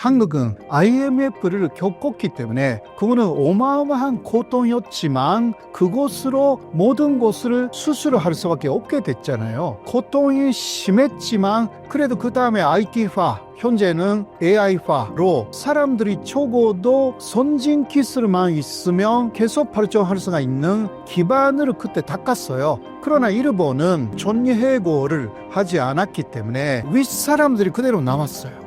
한국은 IMF를 겪었기 때문에 그거는 어마어마한 고통이었지만 그것으로 모든 것을 수술할 수밖에 없게 됐잖아요. 고통이 심했지만 그래도 그 다음에 IT화, 현재는 AI화로 사람들이 적어도 선진 기술만 있으면 계속 발전할 수가 있는 기반을 그때 닦았어요. 그러나 일본은 전해고를 하지 않았기 때문에 윗사람들이 그대로 남았어요.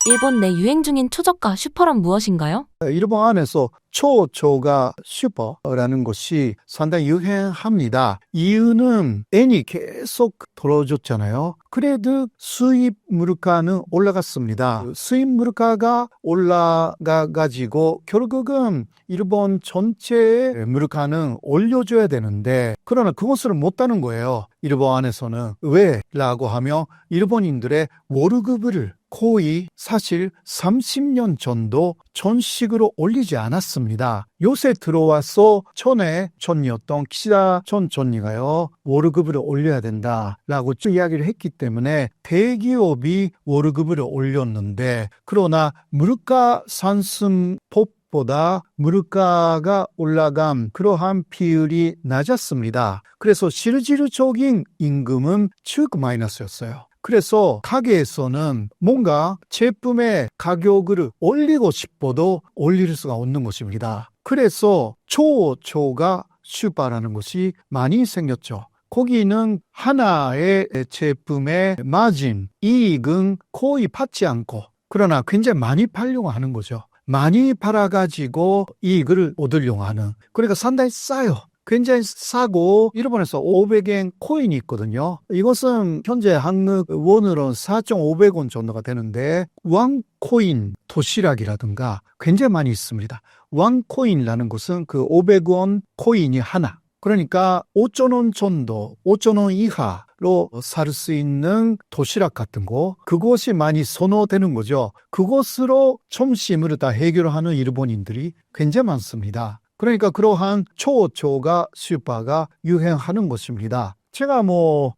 일본 내 유행 중인 초저가 슈퍼란 무엇인가요? 일본 안에서 초저가 슈퍼라는 것이 상당히 유행합니다. 이유는 엔이 계속 떨어졌잖아요. 그래도 수입 물가는 올라갔습니다. 수입 물가가 올라가가지고 결국은 일본 전체의 물가는 올려줘야 되는데 그러나 그것을 못하는 거예요. 일본 안에서는. 왜? 라고 하면 일본인들의 월급을 거의 사실 30년 전도 전식으로 올리지 않았습니다. 요새 들어와서 전이었던 기시다 전 총리가요, 월급을 올려야 된다라고 이야기를 했기 때문에 대기업이 월급을 올렸는데 그러나 물가 상승폭 보다 물가가 올라간 그러한 비율이 낮았습니다. 그래서 실질적인 임금은 쭉 마이너스였어요. 그래서 가게에서는 뭔가 제품의 가격을 올리고 싶어도 올릴 수가 없는 것입니다. 그래서 초저가 슈퍼라는 것이 많이 생겼죠. 거기는 하나의 제품의 마진, 이익은 거의 받지 않고 그러나 굉장히 많이 팔려고 하는 거죠. 많이 팔아가지고 이익을 얻으려고 하는. 그러니까 상당히 싸요. 굉장히 싸고 일본에서 500엔 코인이 있거든요. 이것은 현재 한국 원으로 4,500원 정도가 되는데 왕코인 도시락이라든가 굉장히 많이 있습니다. 왕코인이라는 것은 그 500원 코인이 하나. 그러니까 5,000원 정도, 5,000원 이하로 살 수 있는 도시락 같은 거, 그것이 많이 선호되는 거죠. 그것으로 점심을 다 해결하는 일본인들이 굉장히 많습니다. 그러니까 그러한 초저가 슈퍼가 유행하는 것입니다. 제가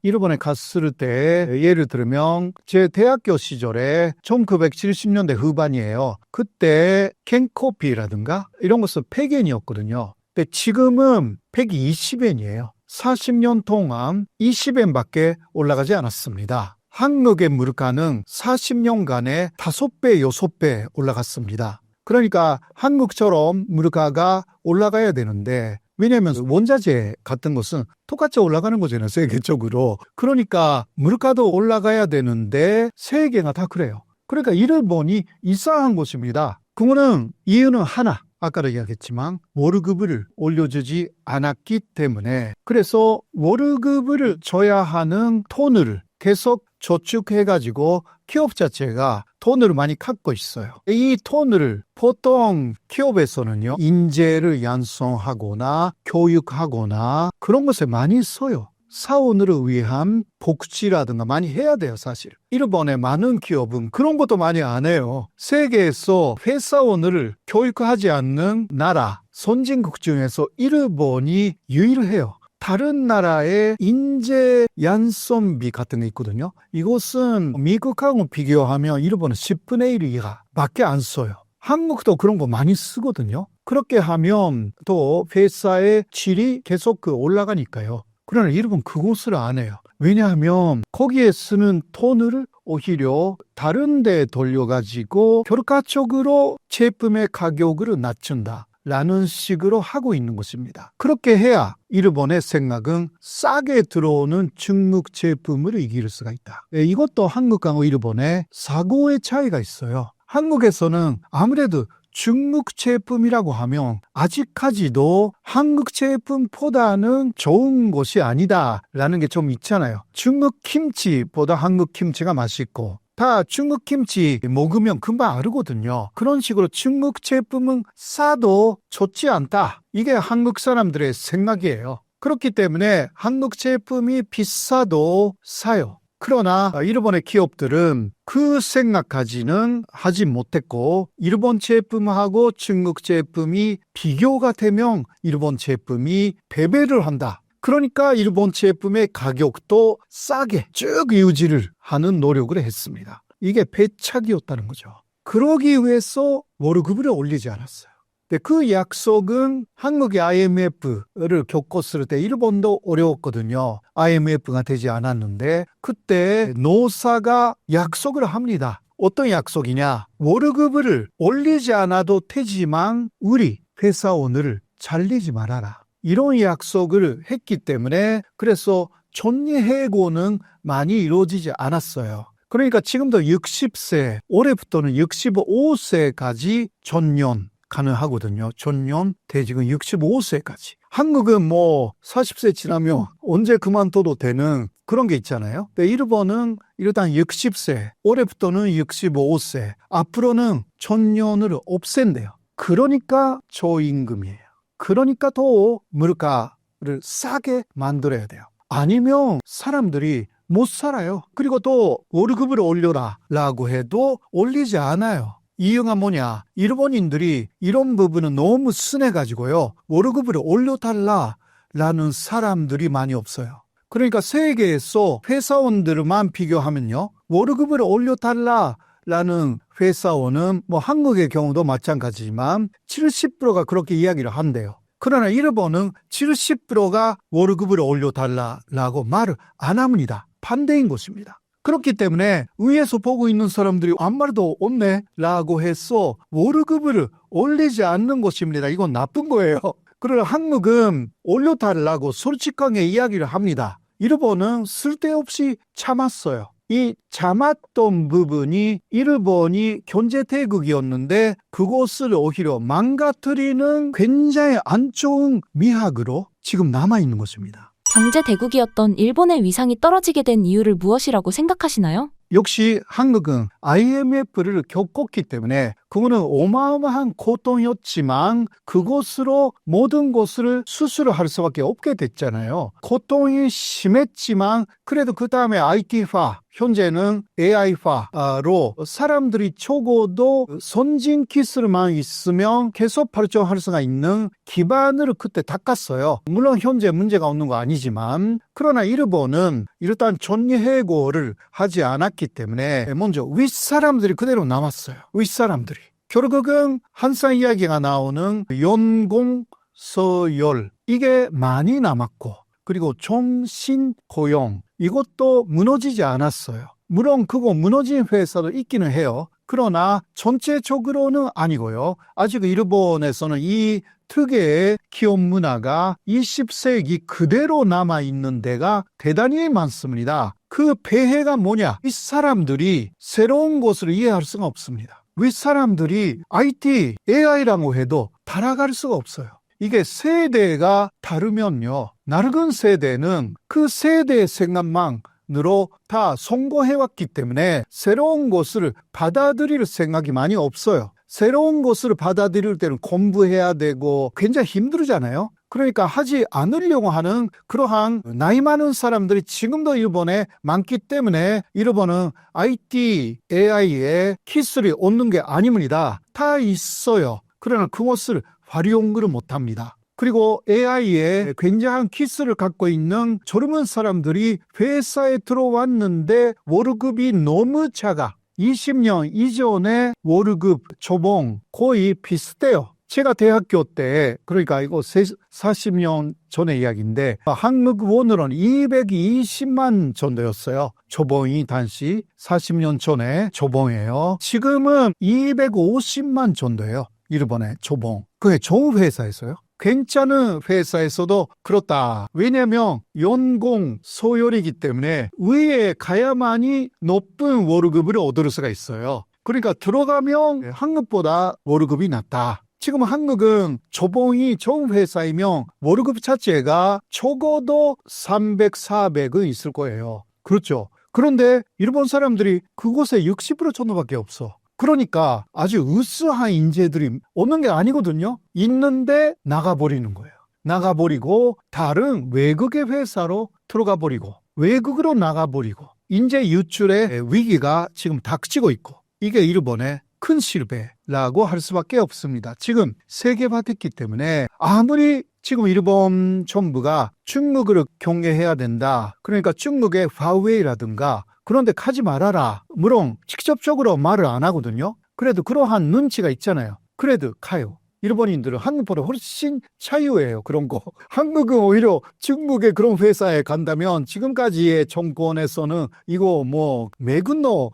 일본에 갔을 때 예를 들면 제 대학교 시절에 1970년대 후반이에요. 그때 캔커피라든가 이런 것은 100엔이었거든요. 근데 지금은 120엔이에요. 40년 동안 20엔밖에 올라가지 않았습니다. 한국의 물가는 40년간에 5배, 6배 올라갔습니다. 그러니까 한국처럼 물가가 올라가야 되는데 왜냐하면 원자재 같은 것은 똑같이 올라가는 거잖아요. 세계적으로. 그러니까 물가도 올라가야 되는데 세계가 다 그래요. 그러니까 일본이 이상한 것입니다. 그거는 이유는 하나. 아까도 이야기했지만 월급을 올려주지 않았기 때문에 그래서 월급을 줘야 하는 돈을 계속 저축해가지고 기업 자체가 돈을 많이 갖고 있어요. 이 돈을 보통 기업에서는요, 인재를 양성하거나 교육하거나 그런 것에 많이 써요. 사원을 위한 복지라든가 많이 해야 돼요, 사실. 일본의 많은 기업은 그런 것도 많이 안 해요. 세계에서 회사원을 교육하지 않는 나라, 선진국 중에서 일본이 유일해요. 다른 나라의 인재 양성비 같은 게 있거든요. 이것은 미국하고 비교하면 일본은 10분의 1 이하밖에 안 써요. 한국도 그런 거 많이 쓰거든요. 그렇게 하면 또 회사의 질이 계속 올라가니까요. 그러나 일본 그것을 안 해요. 왜냐하면 거기에 쓰는 돈을 오히려 다른 데 돌려가지고 결과적으로 제품의 가격을 낮춘다. 라는 식으로 하고 있는 것입니다. 그렇게 해야 일본의 생각은 싸게 들어오는 중국 제품을 이길 수가 있다. 이것도 한국하고 일본의 사고의 차이가 있어요. 한국에서는 아무래도 중국 제품이라고 하면 아직까지도 한국 제품보다는 좋은 것이 아니다라는 게 좀 있잖아요. 중국 김치보다 한국 김치가 맛있고 다 중국 김치 먹으면 금방 알거든요. 그런 식으로 중국 제품은 싸도 좋지 않다. 이게 한국 사람들의 생각이에요. 그렇기 때문에 한국 제품이 비싸도 사요. 그러나 일본의 기업들은 그 생각까지는 하지 못했고 일본 제품하고 중국 제품이 비교가 되면 일본 제품이 패배를 한다. 그러니까 일본 제품의 가격도 싸게 쭉 유지를 하는 노력을 했습니다. 이게 배착이었다는 거죠. 그러기 위해서 월급을 올리지 않았어요. 근데 그 약속은 한국의 IMF를 겪었을 때 일본도 어려웠거든요. IMF가 되지 않았는데 그때 노사가 약속을 합니다. 어떤 약속이냐? 월급을 올리지 않아도 되지만 우리 회사원을 잘리지 말아라. 이런 약속을 했기 때문에 그래서 전예해고는 많이 이루어지지 않았어요. 그러니까 지금도 60세, 올해부터는 65세까지 전년 가능하거든요. 전년 대직은 65세까지. 한국은 40세 지나면 언제 그만둬도 되는 그런 게 있잖아요. 근데 일본은 일단 60세, 올해부터는 65세, 앞으로는 전년을 없앤대요. 그러니까 저임금이에요. 그러니까 더 물가를 싸게 만들어야 돼요. 아니면 사람들이 못 살아요. 그리고 또 월급을 올려라 라고 해도 올리지 않아요. 이유가 뭐냐? 일본인들이 이런 부분은 너무 순해가지고요. 월급을 올려달라라는 사람들이 많이 없어요. 그러니까 세계에서 회사원들만 비교하면요. 월급을 올려달라라는 회사원은 한국의 경우도 마찬가지지만 70%가 그렇게 이야기를 한대요. 그러나 일본은 70%가 월급을 올려달라라고 말을 안 합니다. 반대인 것입니다. 그렇기 때문에 위에서 보고 있는 사람들이 아무 말도 없네 라고 해서 월급을 올리지 않는 것입니다. 이건 나쁜 거예요. 그러나 한국은 올려달라고 솔직하게 이야기를 합니다. 일본은 쓸데없이 참았어요. 이 참았던 부분이 일본이 경제대국이었는데 그것을 오히려 망가뜨리는 굉장히 안 좋은 미학으로 지금 남아있는 것입니다. 경제 대국이었던 일본의 위상이 떨어지게 된 이유를 무엇이라고 생각하시나요? 역시 한국은 IMF를 겪었기 때문에 그거는 어마어마한 고통이었지만 그것으로 모든 것을 수술을 할 수밖에 없게 됐잖아요. 고통이 심했지만 그래도 그 다음에 IT화, 현재는 AI화로 사람들이 적어도 선진 기술만 있으면 계속 발전할 수가 있는 기반을 그때 닦았어요. 물론 현재 문제가 없는 거 아니지만 그러나 일본은 일단 전예해고를 하지 않았기 때문에 먼저 윗사람들이 그대로 남았어요. 윗사람들이. 결국은 한산 이야기가 나오는 연공, 서열 이게 많이 남았고 그리고 종신고용 이것도 무너지지 않았어요. 물론 그거 무너진 회사도 있기는 해요. 그러나 전체적으로는 아니고요. 아직 일본에서는 이 특유의 기업 문화가 20세기 그대로 남아있는 데가 대단히 많습니다. 그 폐해가 뭐냐? 이 사람들이 새로운 것을 이해할 수가 없습니다. 윗사람들이 IT, AI라고 해도 따라갈 수가 없어요. 이게 세대가 다르면요. 낡은 세대는 그 세대의 생각만으로 다 성공해왔기 때문에 새로운 것을 받아들일 생각이 많이 없어요. 새로운 것을 받아들일 때는 공부해야 되고 굉장히 힘들잖아요. 그러니까 하지 않으려고 하는 그러한 나이 많은 사람들이 지금도 일본에 많기 때문에 일본은 IT, AI에 기술이 없는 게 아닙니다. 다 있어요. 그러나 그것을 활용을 못합니다. 그리고 AI에 굉장한 기술을 갖고 있는 젊은 사람들이 회사에 들어왔는데 월급이 너무 작아. 20년 이전에 월급 초봉 거의 비슷해요. 제가 대학교 때 그러니까 이거 40년 전의 이야기인데 한국 원으로는 220만 정도였어요. 초봉이 당시 40년 전에 초봉이에요. 지금은 250만 정도예요. 일본의 초봉. 그게 좋은 회사에서요. 괜찮은 회사에서도 그렇다. 왜냐하면 연공 소열이기 때문에 위에 가야만이 높은 월급을 얻을 수가 있어요. 그러니까 들어가면 한국보다 월급이 낮다. 지금 한국은 초봉이 좋은 회사이면 월급 자체가 적어도 300, 400은 있을 거예요. 그렇죠. 그런데 일본 사람들이 그곳에 60% 정도밖에 없어. 그러니까 아주 우수한 인재들이 오는 게 아니거든요. 있는데 나가버리는 거예요. 나가버리고 다른 외국의 회사로 들어가 버리고 외국으로 나가버리고 인재 유출의 위기가 지금 닥치고 있고 이게 일본의 큰 실패라고 할 수밖에 없습니다. 지금 세계화됐기 때문에 아무리 지금 일본 정부가 중국을 경계해야 된다. 그러니까 중국의 화웨이라든가 그런 데 가지 말아라. 물론 직접적으로 말을 안 하거든요. 그래도 그러한 눈치가 있잖아요. 그래도 가요. 일본인들은 한국보다 훨씬 자유해요. 그런 거. 한국은 오히려 중국의 그런 회사에 간다면 지금까지의 정권에서는 이거 뭐 매국노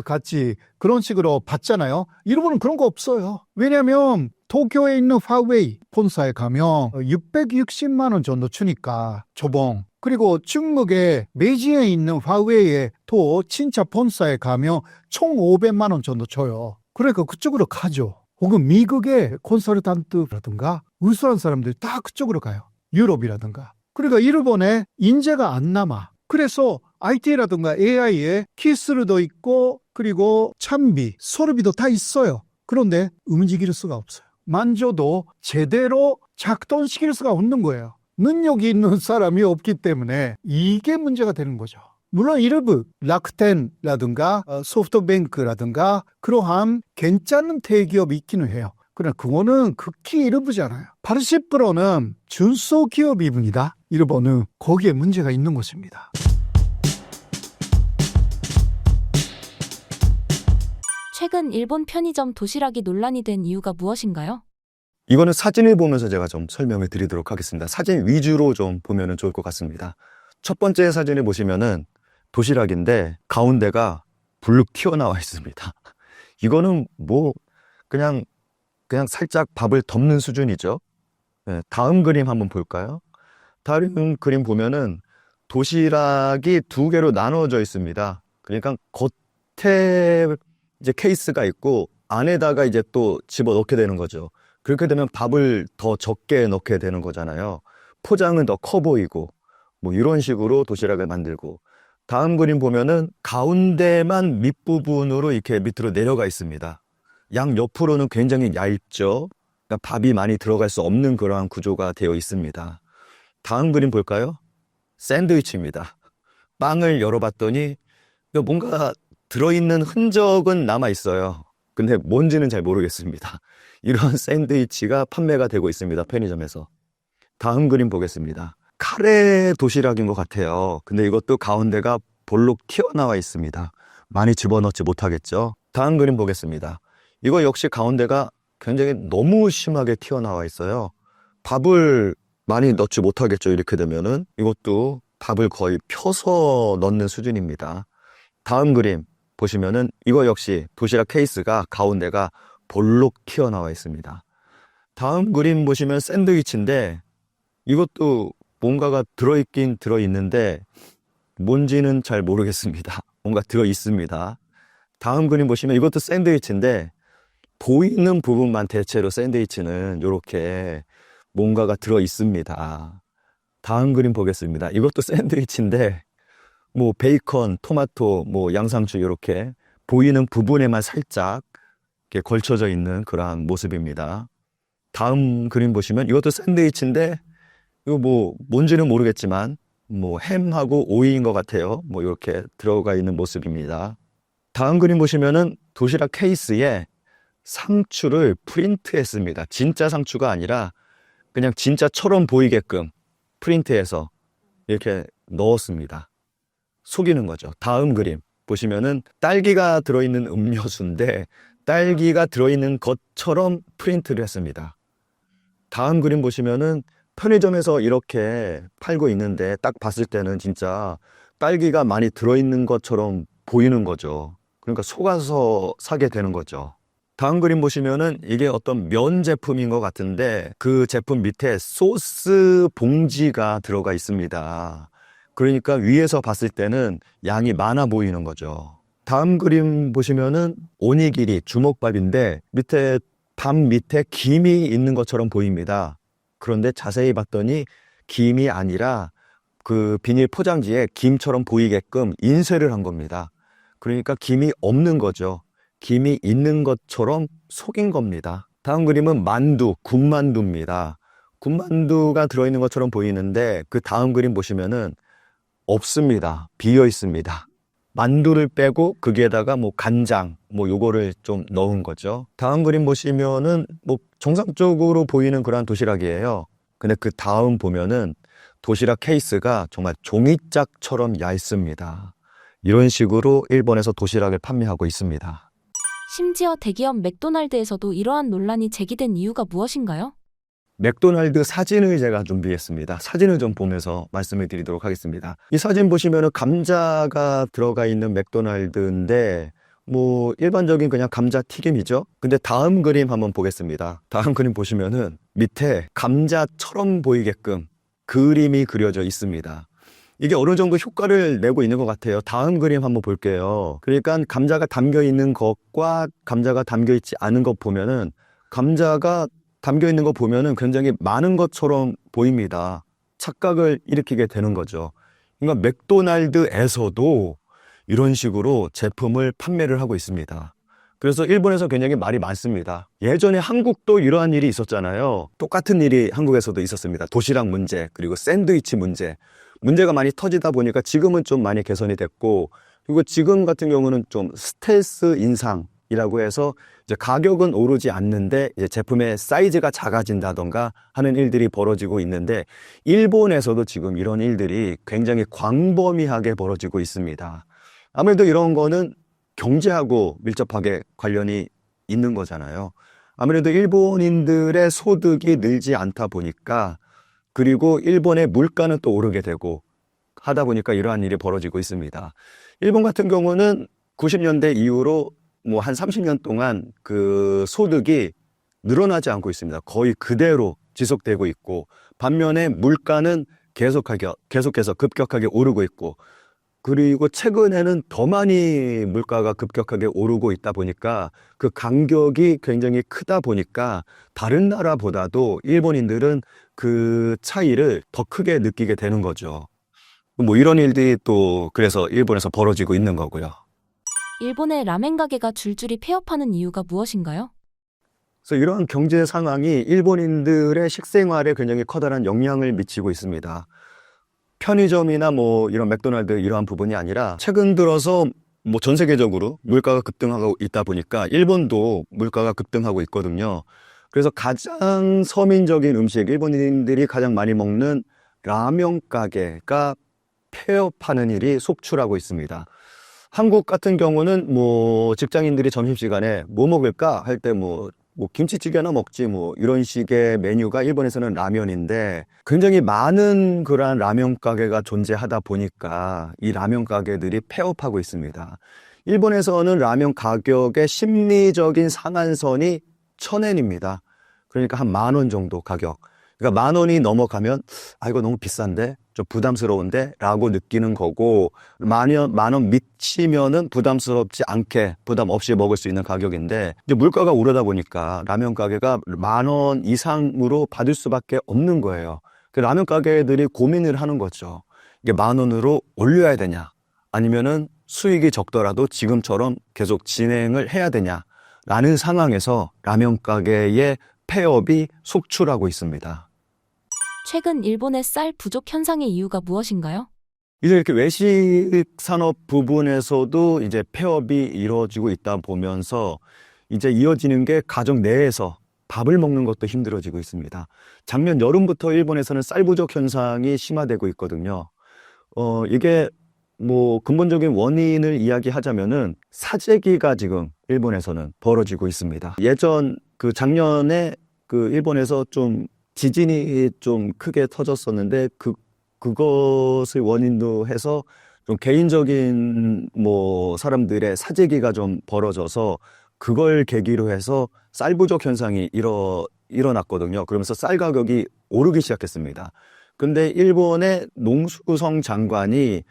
같이 그런 식으로 봤잖아요. 일본은 그런 거 없어요. 왜냐하면 도쿄에 있는 화웨이 본사에 가면 660만 원 정도 주니까 조봉. 그리고 중국의 베이징에 있는 화웨이의 또 진짜 본사에 가면 총 500만 원 정도 줘요. 그러니까 그쪽으로 가죠. 혹은 미국의 콘설턴트라든가 우수한 사람들이 다 그쪽으로 가요. 유럽이라든가. 그러니까 일본에 인재가 안 남아. 그래서 IT라든가 AI에 기술도 있고 그리고 참비, 소르비도 다 있어요. 그런데 움직일 수가 없어요. 만져도 제대로 작동시킬 수가 없는 거예요. 능력이 있는 사람이 없기 때문에 이게 문제가 되는 거죠. 물론 일부 라쿠텐이라든가 소프트뱅크라든가 그러한 괜찮은 대기업이 있기는 해요. 그러나 그거는 극히 일부잖아요. 80%는 중소기업입니다. 일본은 거기에 문제가 있는 것입니다. 최근 일본 편의점 도시락이 논란이 된 이유가 무엇인가요? 이거는 사진을 보면서 제가 좀 설명을 드리도록 하겠습니다. 사진 위주로 좀 보면 좋을 것 같습니다. 첫 번째 사진을 보시면은 도시락인데 가운데가 불룩 튀어나와 있습니다. 이거는 뭐 그냥 살짝 밥을 덮는 수준이죠. 네, 다음 그림 한번 볼까요? 다른 그림 보면은 도시락이 두 개로 나눠져 있습니다. 그러니까 겉에 이제 케이스가 있고 안에다가 이제 또 집어 넣게 되는 거죠. 그렇게 되면 밥을 더 적게 넣게 되는 거잖아요. 포장은 더 커 보이고 뭐 이런 식으로 도시락을 만들고, 다음 그림 보면은 가운데만 밑부분으로 이렇게 밑으로 내려가 있습니다. 양 옆으로는 굉장히 얇죠. 그러니까 밥이 많이 들어갈 수 없는 그러한 구조가 되어 있습니다. 다음 그림 볼까요? 샌드위치입니다. 빵을 열어봤더니 뭔가 들어있는 흔적은 남아 있어요. 근데 뭔지는 잘 모르겠습니다. 이런 샌드위치가 판매가 되고 있습니다. 편의점에서. 다음 그림 보겠습니다. 카레 도시락인 것 같아요. 근데 이것도 가운데가 볼록 튀어나와 있습니다. 많이 집어넣지 못하겠죠. 다음 그림 보겠습니다. 이거 역시 가운데가 굉장히 너무 심하게 튀어나와 있어요. 밥을 많이 넣지 못하겠죠. 이렇게 되면은 이것도 밥을 거의 펴서 넣는 수준입니다. 다음 그림 보시면은 이거 역시 도시락 케이스가 가운데가 볼록 튀어나와 있습니다. 다음 그림 보시면 샌드위치인데 이것도 뭔가가 들어있긴 들어있는데 뭔지는 잘 모르겠습니다. 뭔가 들어있습니다. 다음 그림 보시면 이것도 샌드위치인데 보이는 부분만 대체로 샌드위치는 이렇게 뭔가가 들어있습니다. 다음 그림 보겠습니다. 이것도 샌드위치인데 뭐 베이컨, 토마토, 뭐 양상추 이렇게 보이는 부분에만 살짝 이렇게 걸쳐져 있는 그러한 모습입니다. 다음 그림 보시면 이것도 샌드위치인데 이거 뭐 뭔지는 모르겠지만 뭐 햄하고 오이인 것 같아요. 뭐 이렇게 들어가 있는 모습입니다. 다음 그림 보시면은 도시락 케이스에 상추를 프린트했습니다. 진짜 상추가 아니라 그냥 진짜처럼 보이게끔 프린트해서 이렇게 넣었습니다. 속이는 거죠. 다음 그림 보시면은 딸기가 들어있는 음료수인데 딸기가 들어있는 것처럼 프린트를 했습니다. 다음 그림 보시면은 편의점에서 이렇게 팔고 있는데 딱 봤을 때는 진짜 딸기가 많이 들어있는 것처럼 보이는 거죠. 그러니까 속아서 사게 되는 거죠. 다음 그림 보시면은 이게 어떤 면 제품인 것 같은데 그 제품 밑에 소스 봉지가 들어가 있습니다. 그러니까 위에서 봤을 때는 양이 많아 보이는 거죠. 다음 그림 보시면은 오니기리 주먹밥인데 밑에 밥 밑에 김이 있는 것처럼 보입니다. 그런데 자세히 봤더니 김이 아니라 그 비닐 포장지에 김처럼 보이게끔 인쇄를 한 겁니다. 그러니까 김이 없는 거죠. 김이 있는 것처럼 속인 겁니다. 다음 그림은 만두, 군만두입니다. 군만두가 들어있는 것처럼 보이는데 그 다음 그림 보시면은 없습니다. 비어 있습니다. 만두를 빼고 거기에다가 뭐 간장 뭐 요거를 좀 넣은 거죠. 다음 그림 보시면은 뭐 정상적으로 보이는 그러한 도시락이에요. 근데 그 다음 보면은 도시락 케이스가 정말 종이짝처럼 얇습니다. 이런 식으로 일본에서 도시락을 판매하고 있습니다. 심지어 대기업 맥도날드에서도 이러한 논란이 제기된 이유가 무엇인가요? 맥도날드 사진을 제가 준비했습니다. 사진을 좀 보면서 말씀을 드리도록 하겠습니다. 이 사진 보시면은 감자가 들어가 있는 맥도날드인데 뭐 일반적인 그냥 감자 튀김이죠. 근데 다음 그림 한번 보겠습니다. 다음 그림 보시면은 밑에 감자처럼 보이게끔 그림이 그려져 있습니다. 이게 어느 정도 효과를 내고 있는 것 같아요. 다음 그림 한번 볼게요. 그러니까 감자가 담겨 있는 것과 감자가 담겨 있지 않은 것 보면은 감자가 담겨 있는 거 보면은 굉장히 많은 것처럼 보입니다. 착각을 일으키게 되는 거죠. 그러니까 맥도날드에서도 이런 식으로 제품을 판매를 하고 있습니다. 그래서 일본에서 굉장히 말이 많습니다. 예전에 한국도 이러한 일이 있었잖아요. 똑같은 일이 한국에서도 있었습니다. 도시락 문제, 그리고 샌드위치 문제. 문제가 많이 터지다 보니까 지금은 좀 많이 개선이 됐고, 그리고 지금 같은 경우는 좀 스텔스 인상이라고 해서 이제 가격은 오르지 않는데 이제 제품의 사이즈가 작아진다던가 하는 일들이 벌어지고 있는데, 일본에서도 지금 이런 일들이 굉장히 광범위하게 벌어지고 있습니다. 아무래도 이런 거는 경제하고 밀접하게 관련이 있는 거잖아요. 아무래도 일본인들의 소득이 늘지 않다 보니까, 그리고 일본의 물가는 또 오르게 되고 하다 보니까 이러한 일이 벌어지고 있습니다. 일본 같은 경우는 90년대 이후로 뭐 한 30년 동안 그 소득이 늘어나지 않고 있습니다. 거의 그대로 지속되고 있고, 반면에 물가는 계속해서 급격하게 오르고 있고, 그리고 최근에는 더 많이 물가가 급격하게 오르고 있다 보니까 그 간격이 굉장히 크다 보니까 다른 나라보다도 일본인들은 그 차이를 더 크게 느끼게 되는 거죠. 뭐 이런 일들이 또 그래서 일본에서 벌어지고 있는 거고요. 일본의 라멘 가게가 줄줄이 폐업하는 이유가 무엇인가요? 그래서 이러한 경제 상황이 일본인들의 식생활에 굉장히 커다란 영향을 미치고 있습니다. 편의점이나 뭐 이런 맥도날드 이러한 부분이 아니라 최근 들어서 뭐 전 세계적으로 물가가 급등하고 있다 보니까 일본도 물가가 급등하고 있거든요. 그래서 가장 서민적인 음식, 일본인들이 가장 많이 먹는 라면 가게가 폐업하는 일이 속출하고 있습니다. 한국 같은 경우는 뭐 직장인들이 점심시간에 뭐 먹을까 할 때 뭐 김치찌개나 먹지 뭐 이런 식의 메뉴가 일본에서는 라면인데, 굉장히 많은 그러한 라면 가게가 존재하다 보니까 이 라면 가게들이 폐업하고 있습니다. 일본에서는 라면 가격의 심리적인 상한선이 1,000엔입니다. 그러니까 한 10,000원 정도 가격. 그러니까 10,000원이 넘어가면 아 이거 너무 비싼데 좀 부담스러운데 라고 느끼는 거고, 10,000원 미치면은 부담스럽지 않게 부담 없이 먹을 수 있는 가격인데, 이제 물가가 오르다 보니까 라면 가게가 10,000원 이상으로 받을 수밖에 없는 거예요. 그 라면 가게들이 고민을 하는 거죠. 이게 10,000원으로 올려야 되냐, 아니면은 수익이 적더라도 지금처럼 계속 진행을 해야 되냐라는 상황에서 라면 가게의 폐업이 속출하고 있습니다. 최근 일본의 쌀 부족 현상의 이유가 무엇인가요? 이제 이렇게 외식 산업 부분에서도 이제 폐업이 이루어지고 있다 보면서 이제 이어지는 게 가정 내에서 밥을 먹는 것도 힘들어지고 있습니다. 작년 여름부터 일본에서는 쌀 부족 현상이 심화되고 있거든요. 이게 뭐 근본적인 원인을 이야기하자면은 사재기가 지금 일본에서는 벌어지고 있습니다. 예전 그 작년에 그 일본에서 좀 지진이 좀 크게 터졌었는데 그것을 원인도 해서 좀 개인적인 뭐 사람들의 사재기가 좀 벌어져서 그걸 계기로 해서 쌀 부족 현상이 일어났거든요. 그러면서 쌀 가격이 오르기 시작했습니다. 근데 일본의 농수성 장관이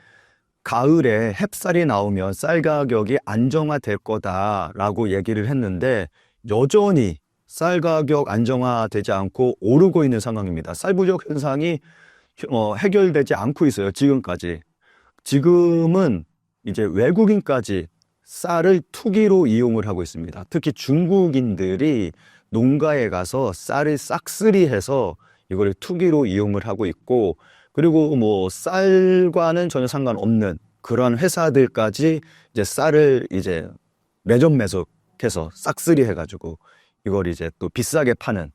가을에 햅쌀이 나오면 쌀 가격이 안정화될 거다라고 얘기를 했는데, 여전히 쌀 가격 안정화되지 않고 오르고 있는 상황입니다. 쌀 부족 현상이 해결되지 않고 있어요, 지금까지. 지금은 이제 외국인까지 쌀을 투기로 이용을 하고 있습니다. 특히 중국인들이 농가에 가서 쌀을 싹쓸이해서 이걸 투기로 이용을 하고 있고, 그리고 뭐 쌀과는 전혀 상관없는 그런 회사들까지 이제 쌀을 이제 매점매석해서 싹쓸이 해가지고 이걸 이제 또 비싸게 파는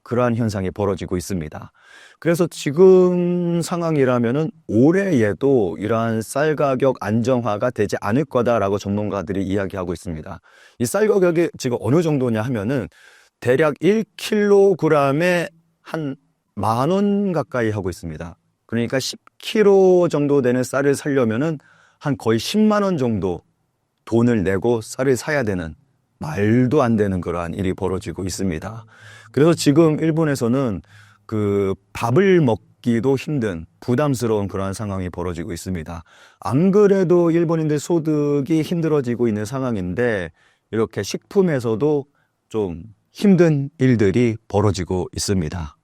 그러한 현상이 벌어지고 있습니다. 그래서 지금 상황이라면은 올해에도 이러한 쌀 가격 안정화가 되지 않을 거다라고 전문가들이 이야기하고 있습니다. 이 쌀 가격이 지금 어느 정도냐 하면은 대략 1kg에 한 10,000원 가까이 하고 있습니다. 그러니까 10kg 정도 되는 쌀을 사려면은 한 거의 10만 원 정도 돈을 내고 쌀을 사야 되는, 말도 안 되는 그러한 일이 벌어지고 있습니다. 그래서 지금 일본에서는 그 밥을 먹기도 힘든 부담스러운 그러한 상황이 벌어지고 있습니다. 안 그래도 일본인들 소득이 힘들어지고 있는 상황인데 이렇게 식품에서도 좀 힘든 일들이 벌어지고 있습니다.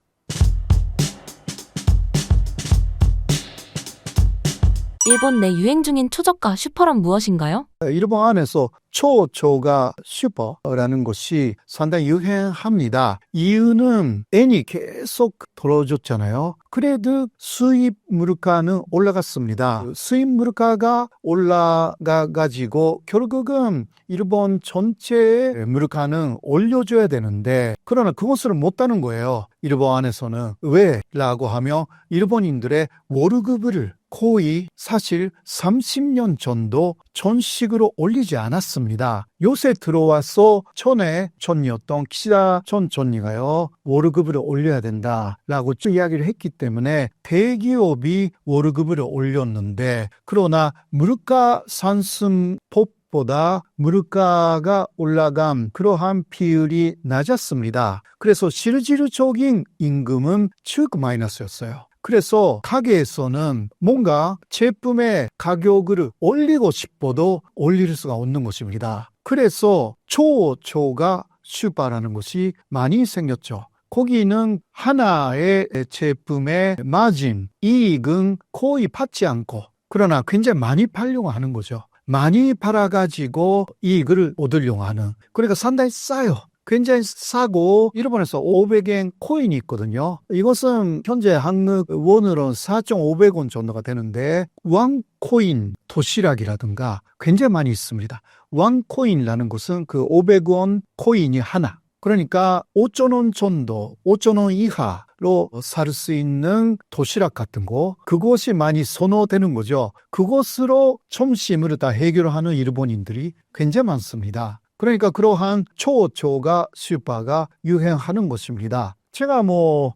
일본 내 유행 중인 초저가 슈퍼란 무엇인가요? 일본 안에서 초저가 슈퍼라는 것이 상당히 유행합니다. 이유는 엔이 계속 떨어졌잖아요. 그래도 수입 물가는 올라갔습니다. 수입 물가가 올라가가지고 결국은 일본 전체의 물가는 올려줘야 되는데, 그러나 그것을 못하는 거예요. 일본 안에서는. 왜? 라고 하면 일본인들의 월급을 거의 사실 30년 전도 전식으로 올리지 않았습니다. 요새 들어와서 전이었던 기시다 전 총리가요, 월급을 올려야 된다라고 이야기를 했기 때문에 대기업이 월급을 올렸는데, 그러나 물가 상승폭보다 물가가 올라간 그러한 비율이 낮았습니다. 그래서 실질적인 임금은 쭉 마이너스였어요. 그래서 가게에서는 뭔가 제품의 가격을 올리고 싶어도 올릴 수가 없는 것입니다. 그래서 초저가 슈퍼라는 것이 많이 생겼죠. 거기는 하나의 제품의 마진, 이익은 거의 받지 않고, 그러나 굉장히 많이 팔려고 하는 거죠. 많이 팔아가지고 이익을 얻으려고 하는. 그러니까 상당히 싸요. 굉장히 싸고, 일본에서 500엔 코인이 있거든요. 이것은 현재 한국 원으로 4,500원 정도가 되는데, 왕코인 도시락이라든가 굉장히 많이 있습니다. 왕코인이라는 것은 그 500원 코인이 하나. 그러니까 5,000원 정도, 5,000원 이하로 살 수 있는 도시락 같은 거, 그것이 많이 선호되는 거죠. 그것으로 점심을 다 해결하는 일본인들이 굉장히 많습니다. 그러니까 그러한 초저가 슈퍼가 유행하는 것입니다. 제가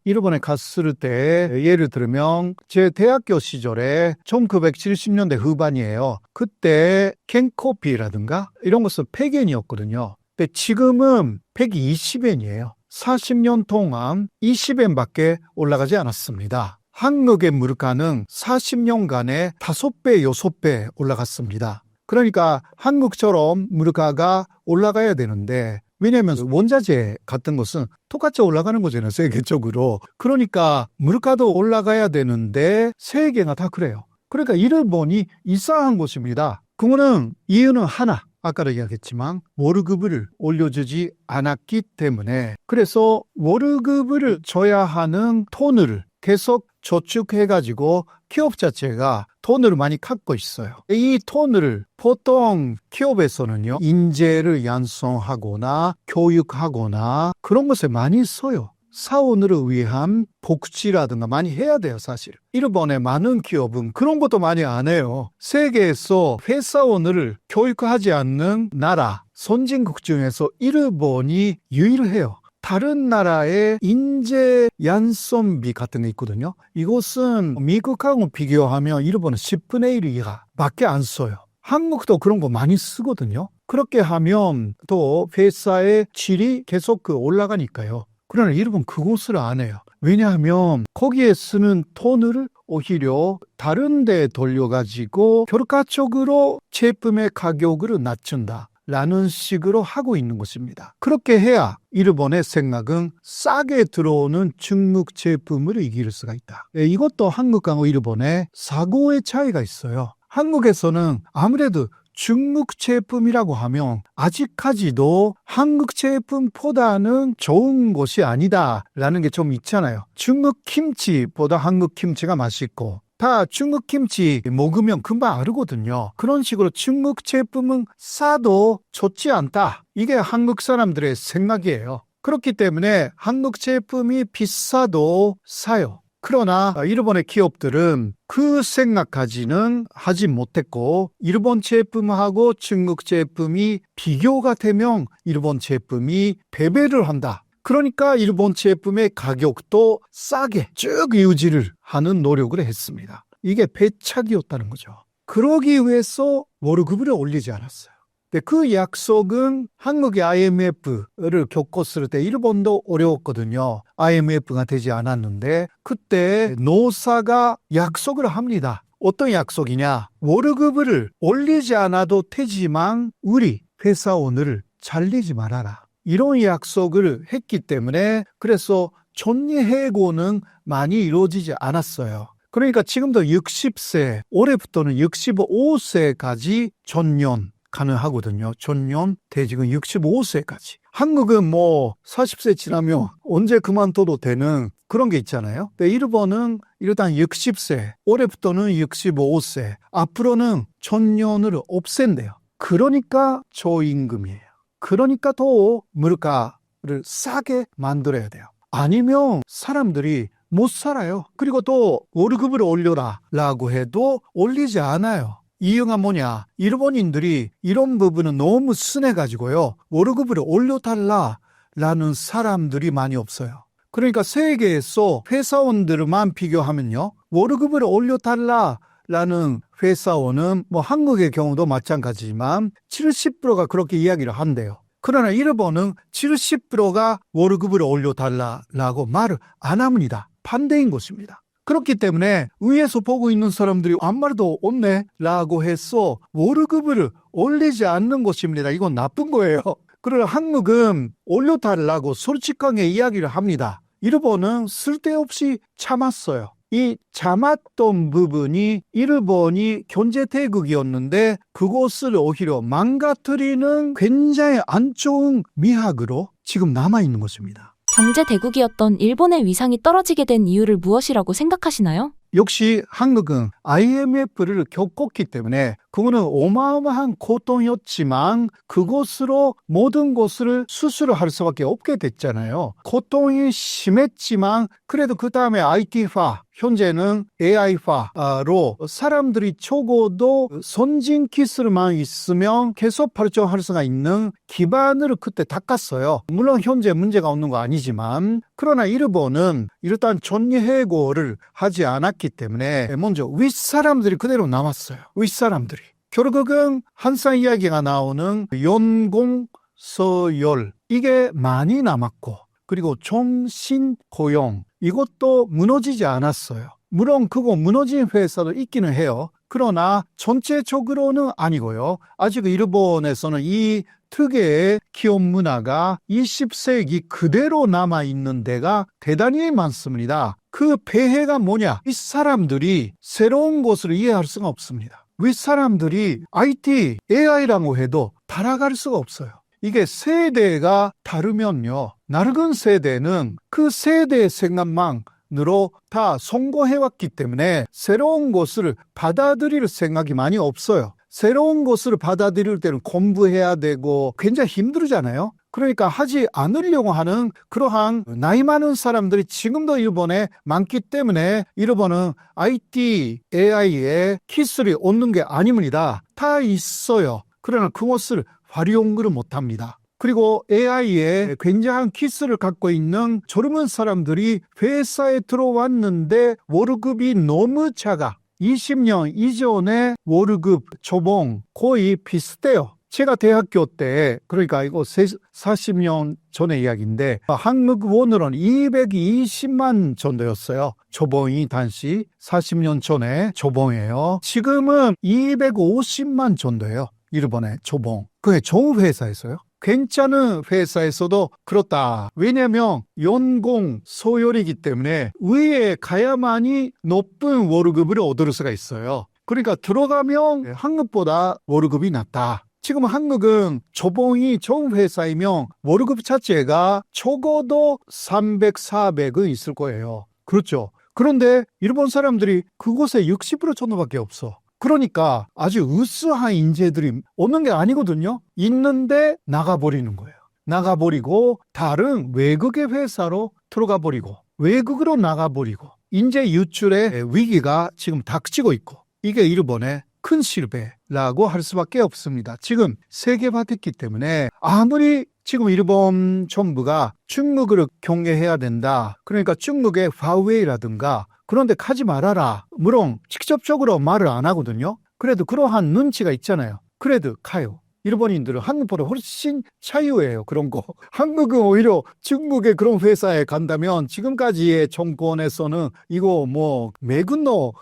일본에 갔을 때 예를 들면 제 대학교 시절에 1970년대 후반이에요. 그때 캔커피라든가 이런 것은 100엔이었거든요. 근데 지금은 120엔이에요. 40년 동안 20엔밖에 올라가지 않았습니다. 한국의 물가는 40년간에 5배, 6배 올라갔습니다. 그러니까 한국처럼 물가가 올라가야 되는데, 왜냐하면 원자재 같은 것은 똑같이 올라가는 거잖아요, 세계적으로. 그러니까 물가도 올라가야 되는데 세계가 다 그래요. 그러니까 일본이 이상한 것입니다. 그거는 이유는 하나, 아까도 이야기했지만 월급을 올려주지 않았기 때문에. 그래서 월급을 줘야 하는 돈을 계속 저축해가지고 기업 자체가 돈을 많이 갖고 있어요. 이 돈을 보통 기업에서는요, 인재를 양성하거나 교육하거나 그런 것에 많이 써요. 사원을 위한 복지라든가 많이 해야 돼요, 사실. 일본의 많은 기업은 그런 것도 많이 안 해요. 세계에서 회사원을 교육하지 않는 나라, 선진국 중에서 일본이 유일해요. 다른 나라의 인재 양성비 같은 게 있거든요. 이것은 미국하고 비교하면 일본은 10분의 1 이하밖에 안 써요. 한국도 그런 거 많이 쓰거든요. 그렇게 하면 또 회사의 질이 계속 올라가니까요. 그러나 일본 그것을 안 해요. 왜냐하면 거기에 쓰는 돈을 오히려 다른 데 돌려가지고 결과적으로 제품의 가격을 낮춘다 라는 식으로 하고 있는 것입니다. 그렇게 해야 일본의 생각은 싸게 들어오는 중국 제품을 이길 수가 있다. 이것도 한국하고 일본의 사고의 차이가 있어요. 한국에서는 아무래도 중국 제품이라고 하면 아직까지도 한국 제품보다는 좋은 것이 아니다라는 게 좀 있잖아요. 중국 김치보다 한국 김치가 맛있고, 다 중국 김치 먹으면 금방 알거든요. 그런 식으로 중국 제품은 싸도 좋지 않다. 이게 한국 사람들의 생각이에요. 그렇기 때문에 한국 제품이 비싸도 사요. 그러나 일본의 기업들은 그 생각까지는 하지 못했고 일본 제품하고 중국 제품이 비교가 되면 일본 제품이 패배를 한다. 그러니까 일본 제품의 가격도 싸게 쭉 유지를 하는 노력을 했습니다. 이게 배착이었다는 거죠. 그러기 위해서 월급을 올리지 않았어요. 근데 그 약속은 한국의 IMF를 겪었을 때 일본도 어려웠거든요. IMF가 되지 않았는데 그때 노사가 약속을 합니다. 어떤 약속이냐? 월급을 올리지 않아도 되지만 우리 회사원을 잘리지 말아라. 이런 약속을 했기 때문에 그래서 전예해고는 많이 이루어지지 않았어요. 그러니까 지금도 60세, 올해부터는 65세까지 전년 가능하거든요. 전년 대직은 65세까지. 한국은 40세 지나면 언제 그만둬도 되는 그런 게 있잖아요. 근데 일본은 일단 60세, 올해부터는 65세, 앞으로는 전년을 없앤대요. 그러니까 저임금이에요. 그러니까 더 물가를 싸게 만들어야 돼요. 아니면 사람들이 못 살아요. 그리고 또 월급을 올려라 라고 해도 올리지 않아요. 이유가 뭐냐? 일본인들이 이런 부분은 너무 순해가지고요. 월급을 올려달라라는 사람들이 많이 없어요. 그러니까 세계에서 회사원들만 비교하면요. 월급을 올려달라라는 회사원은 한국의 경우도 마찬가지지만 70%가 그렇게 이야기를 한대요. 그러나 일본은 70%가 월급을 올려달라고 말을 안 합니다. 반대인 것입니다. 그렇기 때문에 위에서 보고 있는 사람들이 아무 말도 없네 라고 해서 월급을 올리지 않는 것입니다. 이건 나쁜 거예요. 그러나 한국은 올려달라고 솔직하게 이야기를 합니다. 일본은 쓸데없이 참았어요. 이 참았던 부분이 일본이 경제대국이었는데 그것을 오히려 망가뜨리는 굉장히 안 좋은 미학으로 지금 남아있는 것입니다. 경제 대국이었던 일본의 위상이 떨어지게 된 이유를 무엇이라고 생각하시나요? 역시 한국은 IMF를 겪었기 때문에 그거는 어마어마한 고통이었지만 그것으로 모든 것을 수술할 수밖에 없게 됐잖아요. 고통이 심했지만 그래도 그 다음에 IT화, 현재는 AI화로 사람들이 적어도 선진 기술만 있으면 계속 발전할 수가 있는 기반을 그때 닦았어요. 물론 현재 문제가 없는 거 아니지만 그러나 일본은 일단 전예해고를 하지 않았기 때문에 먼저 윗사람들이 그대로 남았어요. 윗사람들이. 결국은 항상 이야기가 나오는 연공서열 이게 많이 남았고 그리고 종신고용 이것도 무너지지 않았어요. 물론 그거 무너진 회사도 있기는 해요. 그러나 전체적으로는 아니고요. 아직 일본에서는 이 특유의 기업 문화가 20세기 그대로 남아있는 데가 대단히 많습니다. 그 폐해가 뭐냐? 이 사람들이 새로운 것을 이해할 수가 없습니다. 윗사람들이 IT, AI라고 해도 따라갈 수가 없어요. 이게 세대가 다르면요. 낡은 세대는 그 세대의 생각만으로 다 성공해왔기 때문에 새로운 것을 받아들일 생각이 많이 없어요. 새로운 것을 받아들일 때는 공부해야 되고 굉장히 힘들잖아요. 그러니까 하지 않으려고 하는 그러한 나이 많은 사람들이 지금도 일본에 많기 때문에 일본은 IT, AI에 기술이 없는 게 아닙니다. 다 있어요. 그러나 그것을 활용을 못합니다. 그리고 AI에 굉장한 기술을 갖고 있는 젊은 사람들이 회사에 들어왔는데 월급이 너무 작아. 20년 이전에 월급 초봉 거의 비슷해요. 제가 대학교 때 그러니까 이거 40년 전의 이야기인데 한국 원으로는 220만 정도였어요. 초봉이 당시 40년 전에 초봉이에요. 지금은 250만 정도예요. 일본의 초봉. 그게 좋은 회사에서요. 괜찮은 회사에서도 그렇다. 왜냐하면 연공 소열이기 때문에 위에 가야만이 높은 월급을 얻을 수가 있어요. 그러니까 들어가면 한국보다 월급이 낮다. 지금 한국은 초봉이 좋은 회사이면 월급 자체가 적어도 300, 400은 있을 거예요. 그렇죠. 그런데 일본 사람들이 그곳에 60% 정도밖에 없어. 그러니까 아주 으스한 인재들이 오는 게 아니거든요. 있는데 나가버리는 거예요. 나가버리고 다른 외국의 회사로 들어가 버리고 외국으로 나가버리고 인재 유출의 위기가 지금 닥치고 있고 이게 일본의 큰 실패라고 할 수밖에 없습니다. 지금 세계화됐기 때문에 아무리 지금 일본 정부가 중국을 경계해야 된다. 그러니까 중국의 화웨이라든가 그런데 가지 말아라. 물론 직접적으로 말을 안 하거든요. 그래도 그러한 눈치가 있잖아요. 그래도 가요. 일본인들은 한국보다 훨씬 자유해요. 그런 거. 한국은 오히려 중국의 그런 회사에 간다면 지금까지의 정권에서는 이거 뭐 매군노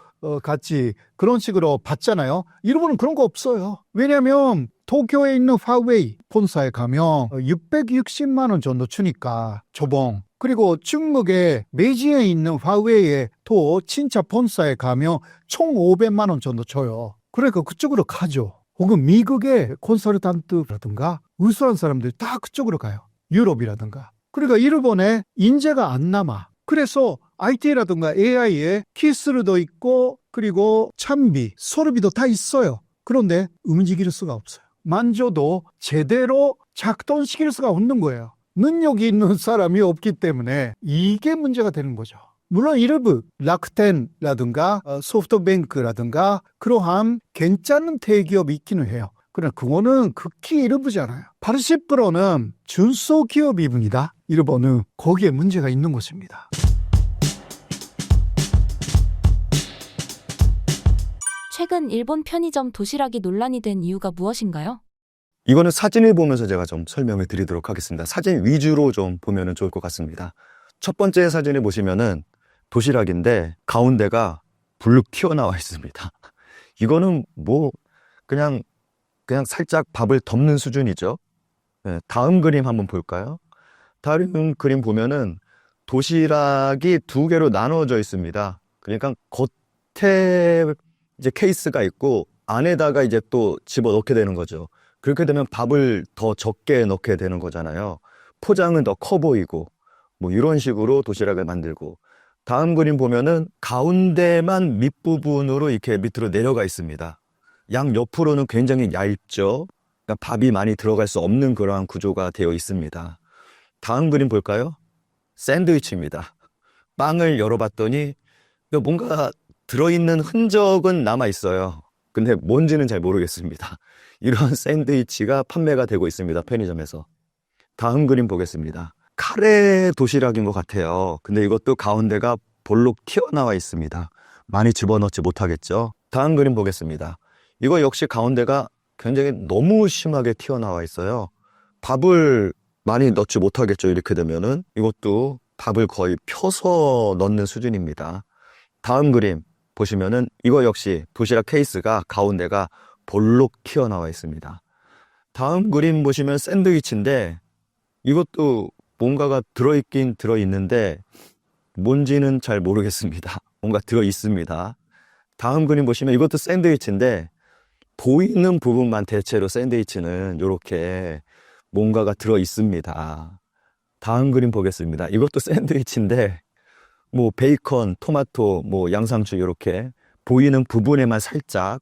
같이 그런 식으로 봤잖아요. 일본은 그런 거 없어요. 왜냐하면 도쿄에 있는 화웨이 본사에 가면 660만 원 정도 주니까 조봉. 그리고 중국의 베이징에 있는 화웨이에 또 진짜 본사에 가면 총 500만 원 정도 줘요. 그러니까 그쪽으로 가죠. 혹은 미국의 컨설턴트라든가 우수한 사람들이 다 그쪽으로 가요. 유럽이라든가. 그러니까 일본에 인재가 안 남아. 그래서 IT라든가 AI에 기술도 있고 그리고 참비, 소르비도 다 있어요. 그런데 움직일 수가 없어요. 만져도 제대로 작동시킬 수가 없는 거예요. 능력이 있는 사람이 없기 때문에 이게 문제가 되는 거죠. 물론 일부 락텐라든가 소프트뱅크라든가 그러한 괜찮은 대기업이 있기는 해요. 그러나 그거는 극히 일부잖아요. 80%는 중소기업입니다. 일본은 거기에 문제가 있는 것입니다. 최근 일본 편의점 도시락이 논란이 된 이유가 무엇인가요? 이거는 사진을 보면서 제가 좀 설명을 드리도록 하겠습니다. 사진 위주로 좀 보면 좋을 것 같습니다. 첫 번째 사진을 보시면은 도시락인데 가운데가 불룩 튀어나와 있습니다. 이거는 뭐 그냥 살짝 밥을 덮는 수준이죠. 네, 다음 그림 한번 볼까요? 다음 그림 보면은 도시락이 두 개로 나누어져 있습니다. 그러니까 겉에 이제 케이스가 있고 안에다가 이제 또 집어 넣게 되는 거죠. 그렇게 되면 밥을 더 적게 넣게 되는 거잖아요. 포장은 더 커 보이고 뭐 이런 식으로 도시락을 만들고, 다음 그림 보면은 가운데만 밑부분으로 이렇게 밑으로 내려가 있습니다. 양 옆으로는 굉장히 얇죠. 그러니까 밥이 많이 들어갈 수 없는 그러한 구조가 되어 있습니다. 다음 그림 볼까요? 샌드위치입니다. 빵을 열어봤더니 뭔가 들어있는 흔적은 남아 있어요. 근데 뭔지는 잘 모르겠습니다. 이런 샌드위치가 판매가 되고 있습니다. 편의점에서. 다음 그림 보겠습니다. 카레 도시락인 것 같아요. 근데 이것도 가운데가 볼록 튀어나와 있습니다. 많이 집어넣지 못하겠죠. 다음 그림 보겠습니다. 이거 역시 가운데가 굉장히 너무 심하게 튀어나와 있어요. 밥을 많이 넣지 못하겠죠. 이렇게 되면은 이것도 밥을 거의 펴서 넣는 수준입니다. 다음 그림 보시면은 이거 역시 도시락 케이스가 가운데가 볼록 튀어나와 있습니다. 다음 그림 보시면 샌드위치인데 이것도 뭔가가 들어있긴 들어있는데 뭔지는 잘 모르겠습니다. 뭔가 들어있습니다. 다음 그림 보시면 이것도 샌드위치인데 보이는 부분만 대체로 샌드위치는 이렇게 뭔가가 들어있습니다. 다음 그림 보겠습니다. 이것도 샌드위치인데 뭐 베이컨, 토마토, 뭐 양상추 이렇게 보이는 부분에만 살짝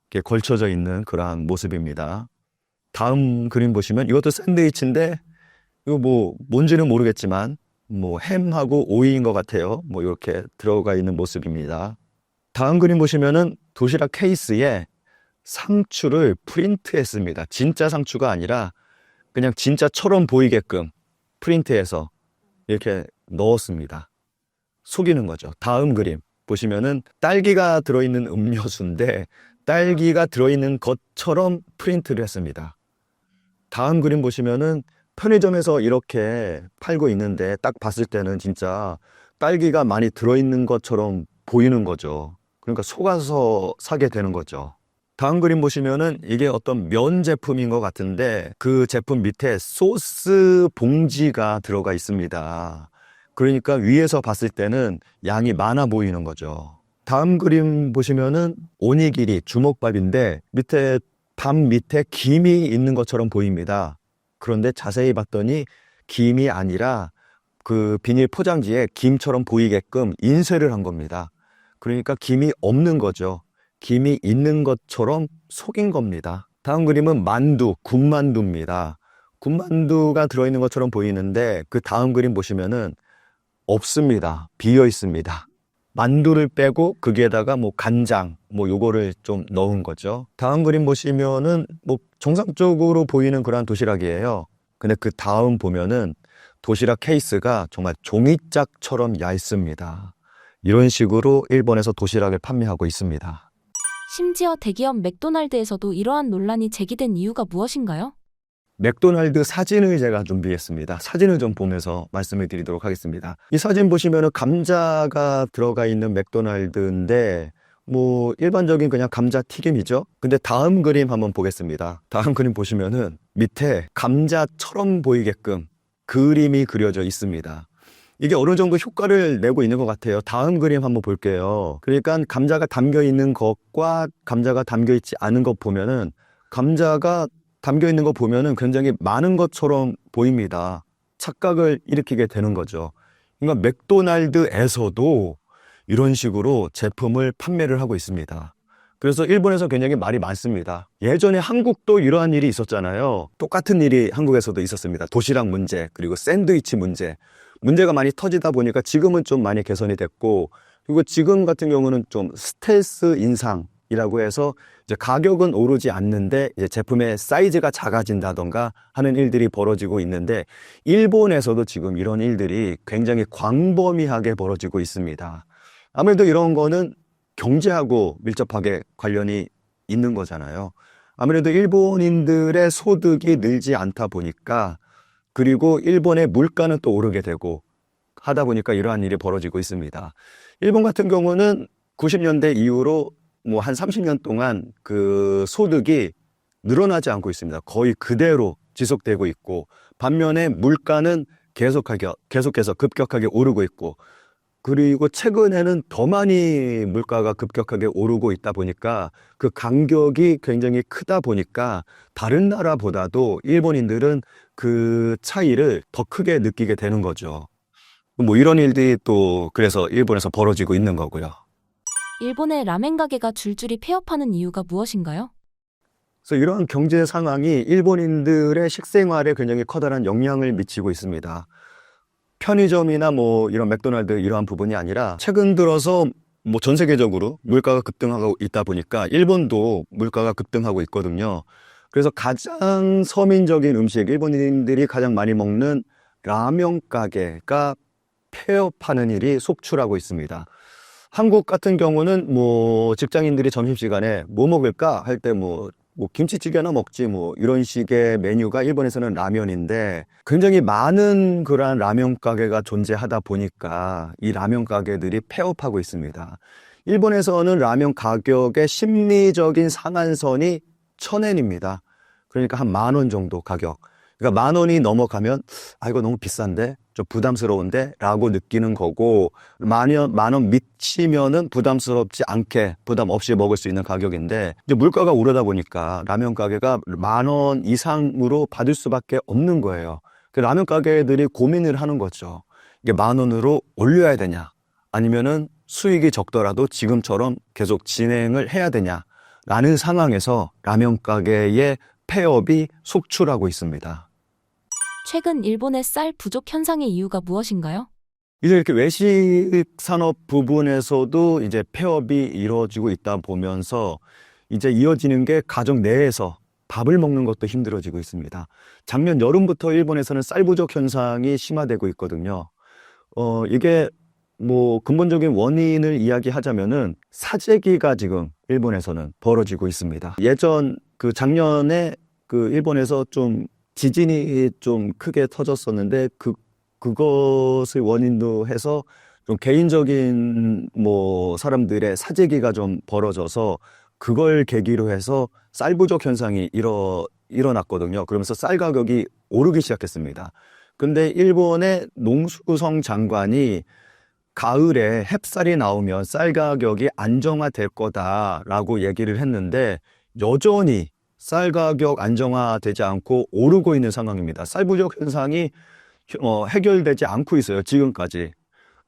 이렇게 걸쳐져 있는 그러한 모습입니다. 다음 그림 보시면 이것도 샌드위치인데 이거 뭐 뭔지는 모르겠지만 뭐 햄하고 오이인 것 같아요. 뭐 이렇게 들어가 있는 모습입니다. 다음 그림 보시면은 도시락 케이스에 상추를 프린트했습니다. 진짜 상추가 아니라 그냥 진짜처럼 보이게끔 프린트해서 이렇게 넣었습니다. 속이는 거죠. 다음 그림 보시면은 딸기가 들어있는 음료수인데 딸기가 들어있는 것처럼 프린트를 했습니다. 다음 그림 보시면은 편의점에서 이렇게 팔고 있는데 딱 봤을 때는 진짜 딸기가 많이 들어있는 것처럼 보이는 거죠. 그러니까 속아서 사게 되는 거죠. 다음 그림 보시면은 이게 어떤 면 제품인 것 같은데 그 제품 밑에 소스 봉지가 들어가 있습니다. 그러니까 위에서 봤을 때는 양이 많아 보이는 거죠. 다음 그림 보시면은 오니기리 주먹밥인데 밑에 밥 밑에 김이 있는 것처럼 보입니다. 그런데 자세히 봤더니 김이 아니라 그 비닐 포장지에 김처럼 보이게끔 인쇄를 한 겁니다. 그러니까 김이 없는 거죠. 김이 있는 것처럼 속인 겁니다. 다음 그림은 만두, 군만두입니다. 군만두가 들어있는 것처럼 보이는데 그 다음 그림 보시면은 없습니다. 비어 있습니다. 만두를 빼고 거기에다가 뭐 간장 뭐 요거를 좀 넣은 거죠. 다음 그림 보시면은 뭐 정상적으로 보이는 그런 도시락이에요. 근데 그 다음 보면은 도시락 케이스가 정말 종이짝처럼 얇습니다. 이런 식으로 일본에서 도시락을 판매하고 있습니다. 심지어 대기업 맥도날드에서도 이러한 논란이 제기된 이유가 무엇인가요? 맥도날드 사진을 제가 준비했습니다. 사진을 좀 보면서 말씀을 드리도록 하겠습니다. 이 사진 보시면은 감자가 들어가 있는 맥도날드인데 뭐 일반적인 그냥 감자 튀김이죠. 근데 다음 그림 한번 보겠습니다. 다음 그림 보시면은 밑에 감자처럼 보이게끔 그림이 그려져 있습니다. 이게 어느 정도 효과를 내고 있는 것 같아요. 다음 그림 한번 볼게요. 그러니까 감자가 담겨 있는 것과 감자가 담겨 있지 않은 것 보면은 감자가 담겨 있는 거 보면은 굉장히 많은 것처럼 보입니다. 착각을 일으키게 되는 거죠. 그러니까 맥도날드에서도 이런 식으로 제품을 판매를 하고 있습니다. 그래서 일본에서 굉장히 말이 많습니다. 예전에 한국도 이러한 일이 있었잖아요. 똑같은 일이 한국에서도 있었습니다. 도시락 문제, 그리고 샌드위치 문제. 문제가 많이 터지다 보니까 지금은 좀 많이 개선이 됐고, 그리고 지금 같은 경우는 좀 스텔스 인상이라고 해서 이제 가격은 오르지 않는데 이제 제품의 사이즈가 작아진다던가 하는 일들이 벌어지고 있는데, 일본에서도 지금 이런 일들이 굉장히 광범위하게 벌어지고 있습니다. 아무래도 이런 거는 경제하고 밀접하게 관련이 있는 거잖아요. 아무래도 일본인들의 소득이 늘지 않다 보니까, 그리고 일본의 물가는 또 오르게 되고 하다 보니까 이러한 일이 벌어지고 있습니다. 일본 같은 경우는 90년대 이후로 뭐 한 30년 동안 그 소득이 늘어나지 않고 있습니다. 거의 그대로 지속되고 있고, 반면에 물가는 계속해서 급격하게 오르고 있고, 그리고 최근에는 더 많이 물가가 급격하게 오르고 있다 보니까 그 간격이 굉장히 크다 보니까 다른 나라보다도 일본인들은 그 차이를 더 크게 느끼게 되는 거죠. 뭐 이런 일들이 또 그래서 일본에서 벌어지고 있는 거고요. 일본의 라멘 가게가 줄줄이 폐업하는 이유가 무엇인가요? 그래서 이러한 경제 상황이 일본인들의 식생활에 굉장히 커다란 영향을 미치고 있습니다. 편의점이나 뭐 이런 맥도날드 이러한 부분이 아니라 최근 들어서 뭐 전 세계적으로 물가가 급등하고 있다 보니까 일본도 물가가 급등하고 있거든요. 그래서 가장 서민적인 음식, 일본인들이 가장 많이 먹는 라면 가게가 폐업하는 일이 속출하고 있습니다. 한국 같은 경우는 뭐 직장인들이 점심시간에 뭐 먹을까 할 때 뭐 김치찌개나 먹지 뭐 이런 식의 메뉴가 일본에서는 라면인데, 굉장히 많은 그러한 라면 가게가 존재하다 보니까 이 라면 가게들이 폐업하고 있습니다. 일본에서는 라면 가격의 심리적인 상한선이 1,000엔입니다. 그러니까 한 10,000원 정도 가격. 그러니까 10,000원이 넘어가면 아 이거 너무 비싼데, 좀 부담스러운데 라고 느끼는 거고, 10,000원 미치면은 부담스럽지 않게 부담 없이 먹을 수 있는 가격인데, 이제 물가가 오르다 보니까 라면 가게가 10,000원 이상으로 받을 수밖에 없는 거예요. 그 라면 가게들이 고민을 하는 거죠. 이게 10,000원으로 올려야 되냐, 아니면은 수익이 적더라도 지금처럼 계속 진행을 해야 되냐라는 상황에서 라면 가게의 폐업이 속출하고 있습니다. 최근 일본의 쌀 부족 현상의 이유가 무엇인가요? 이제 이렇게 외식 산업 부분에서도 이제 폐업이 이루어지고 있다 보면서 이제 이어지는 게 가정 내에서 밥을 먹는 것도 힘들어지고 있습니다. 작년 여름부터 일본에서는 쌀 부족 현상이 심화되고 있거든요. 이게 뭐 근본적인 원인을 이야기하자면은 사재기가 지금 일본에서는 벌어지고 있습니다. 예전 그 작년에 그 일본에서 좀 지진이 좀 크게 터졌었는데 그것을 원인도 해서 좀 개인적인 뭐 사람들의 사재기가 좀 벌어져서 그걸 계기로 해서 쌀 부족 현상이 일어났거든요. 그러면서 쌀 가격이 오르기 시작했습니다. 근데 일본의 농수성 장관이 가을에 햅쌀이 나오면 쌀 가격이 안정화될 거다라고 얘기를 했는데, 여전히 쌀 가격 안정화되지 않고 오르고 있는 상황입니다. 쌀 부족 현상이 해결되지 않고 있어요. 지금까지.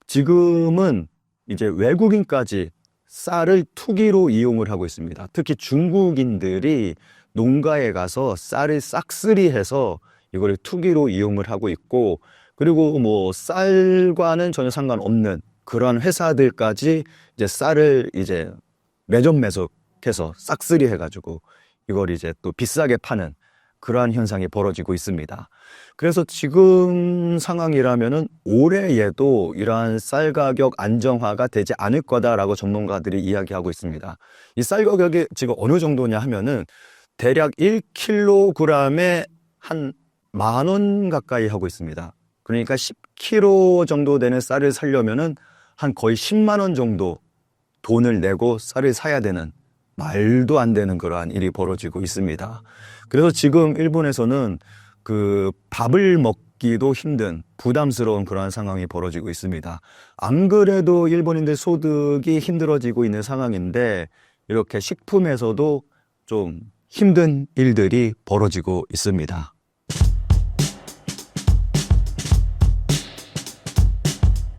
지금은 이제 외국인까지 쌀을 투기로 이용을 하고 있습니다. 특히 중국인들이 농가에 가서 쌀을 싹쓸이해서 이걸 투기로 이용을 하고 있고, 그리고 뭐 쌀과는 전혀 상관없는 그런 회사들까지 이제 쌀을 이제 매점매석해서 싹쓸이 해가지고 이걸 이제 또 비싸게 파는 그러한 현상이 벌어지고 있습니다. 그래서 지금 상황이라면은 올해에도 이러한 쌀 가격 안정화가 되지 않을 거다라고 전문가들이 이야기하고 있습니다. 이 쌀 가격이 지금 어느 정도냐 하면은 대략 1kg에 한 10,000원 가까이 하고 있습니다. 그러니까 10kg 정도 되는 쌀을 사려면은 한 거의 10만 원 정도 돈을 내고 쌀을 사야 되는, 말도 안 되는 그러한 일이 벌어지고 있습니다. 그래서 지금 일본에서는 그 밥을 먹기도 힘든 부담스러운 그러한 상황이 벌어지고 있습니다. 안 그래도 일본인들 소득이 힘들어지고 있는 상황인데 이렇게 식품에서도 좀 힘든 일들이 벌어지고 있습니다.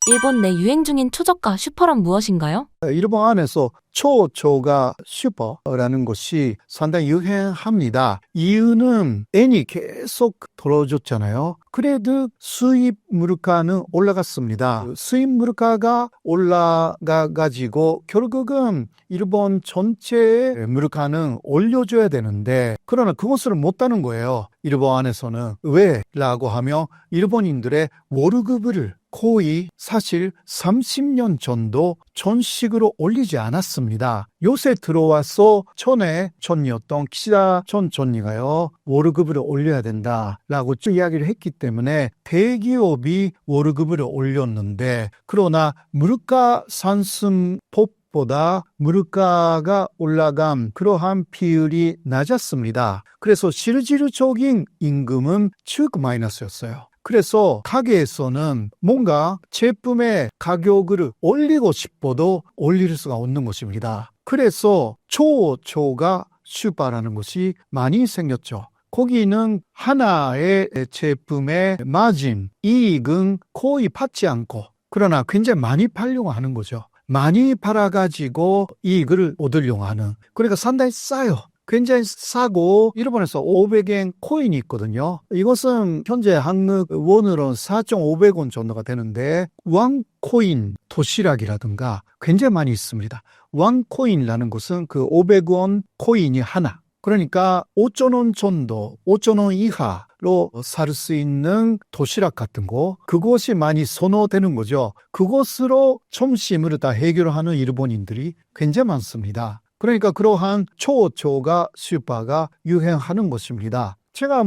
일본 내 유행 중인 초저가 슈퍼란 무엇인가요? 일본 안에서 초저가 슈퍼라는 것이 상당히 유행합니다. 이유는 엔이 계속 떨어졌잖아요. 그래도 수입 물가는 올라갔습니다. 수입 물가가 올라가가지고 결국은 일본 전체의 물가는 올려줘야 되는데, 그러나 그것을 못하는 거예요. 일본 안에서는. 왜? 라고 하면 일본인들의 월급을 거의 사실 30년 전도 전식으로 올리지 않았습니다. 요새 들어와서 전이었던 기시다 전 총리가요, 월급을 올려야 된다라고 이야기를 했기 때문에 대기업이 월급을 올렸는데, 그러나 물가 상승폭보다 물가가 올라간 그러한 비율이 낮았습니다. 그래서 실질적인 임금은 쭉 마이너스였어요. 그래서 가게에서는 뭔가 제품의 가격을 올리고 싶어도 올릴 수가 없는 것입니다. 그래서 초저가 슈퍼라는 것이 많이 생겼죠. 거기는 하나의 제품의 마진, 이익은 거의 받지 않고, 그러나 굉장히 많이 팔려고 하는 거죠. 많이 팔아가지고 이익을 얻으려고 하는. 그러니까 상당히 싸요. 굉장히 싸고, 일본에서 500엔 코인이 있거든요. 이것은 현재 한국 원으로 4,500원 정도가 되는데, 왕코인 도시락이라든가 굉장히 많이 있습니다. 왕코인이라는 것은 그 500원 코인이 하나. 그러니까 5,000원 정도, 5,000원 이하로 살 수 있는 도시락 같은 거, 그것이 많이 선호되는 거죠. 그것으로 점심을 다 해결하는 일본인들이 굉장히 많습니다. 그러니까 그러한 초저가 슈퍼가 유행하는 것입니다. 제가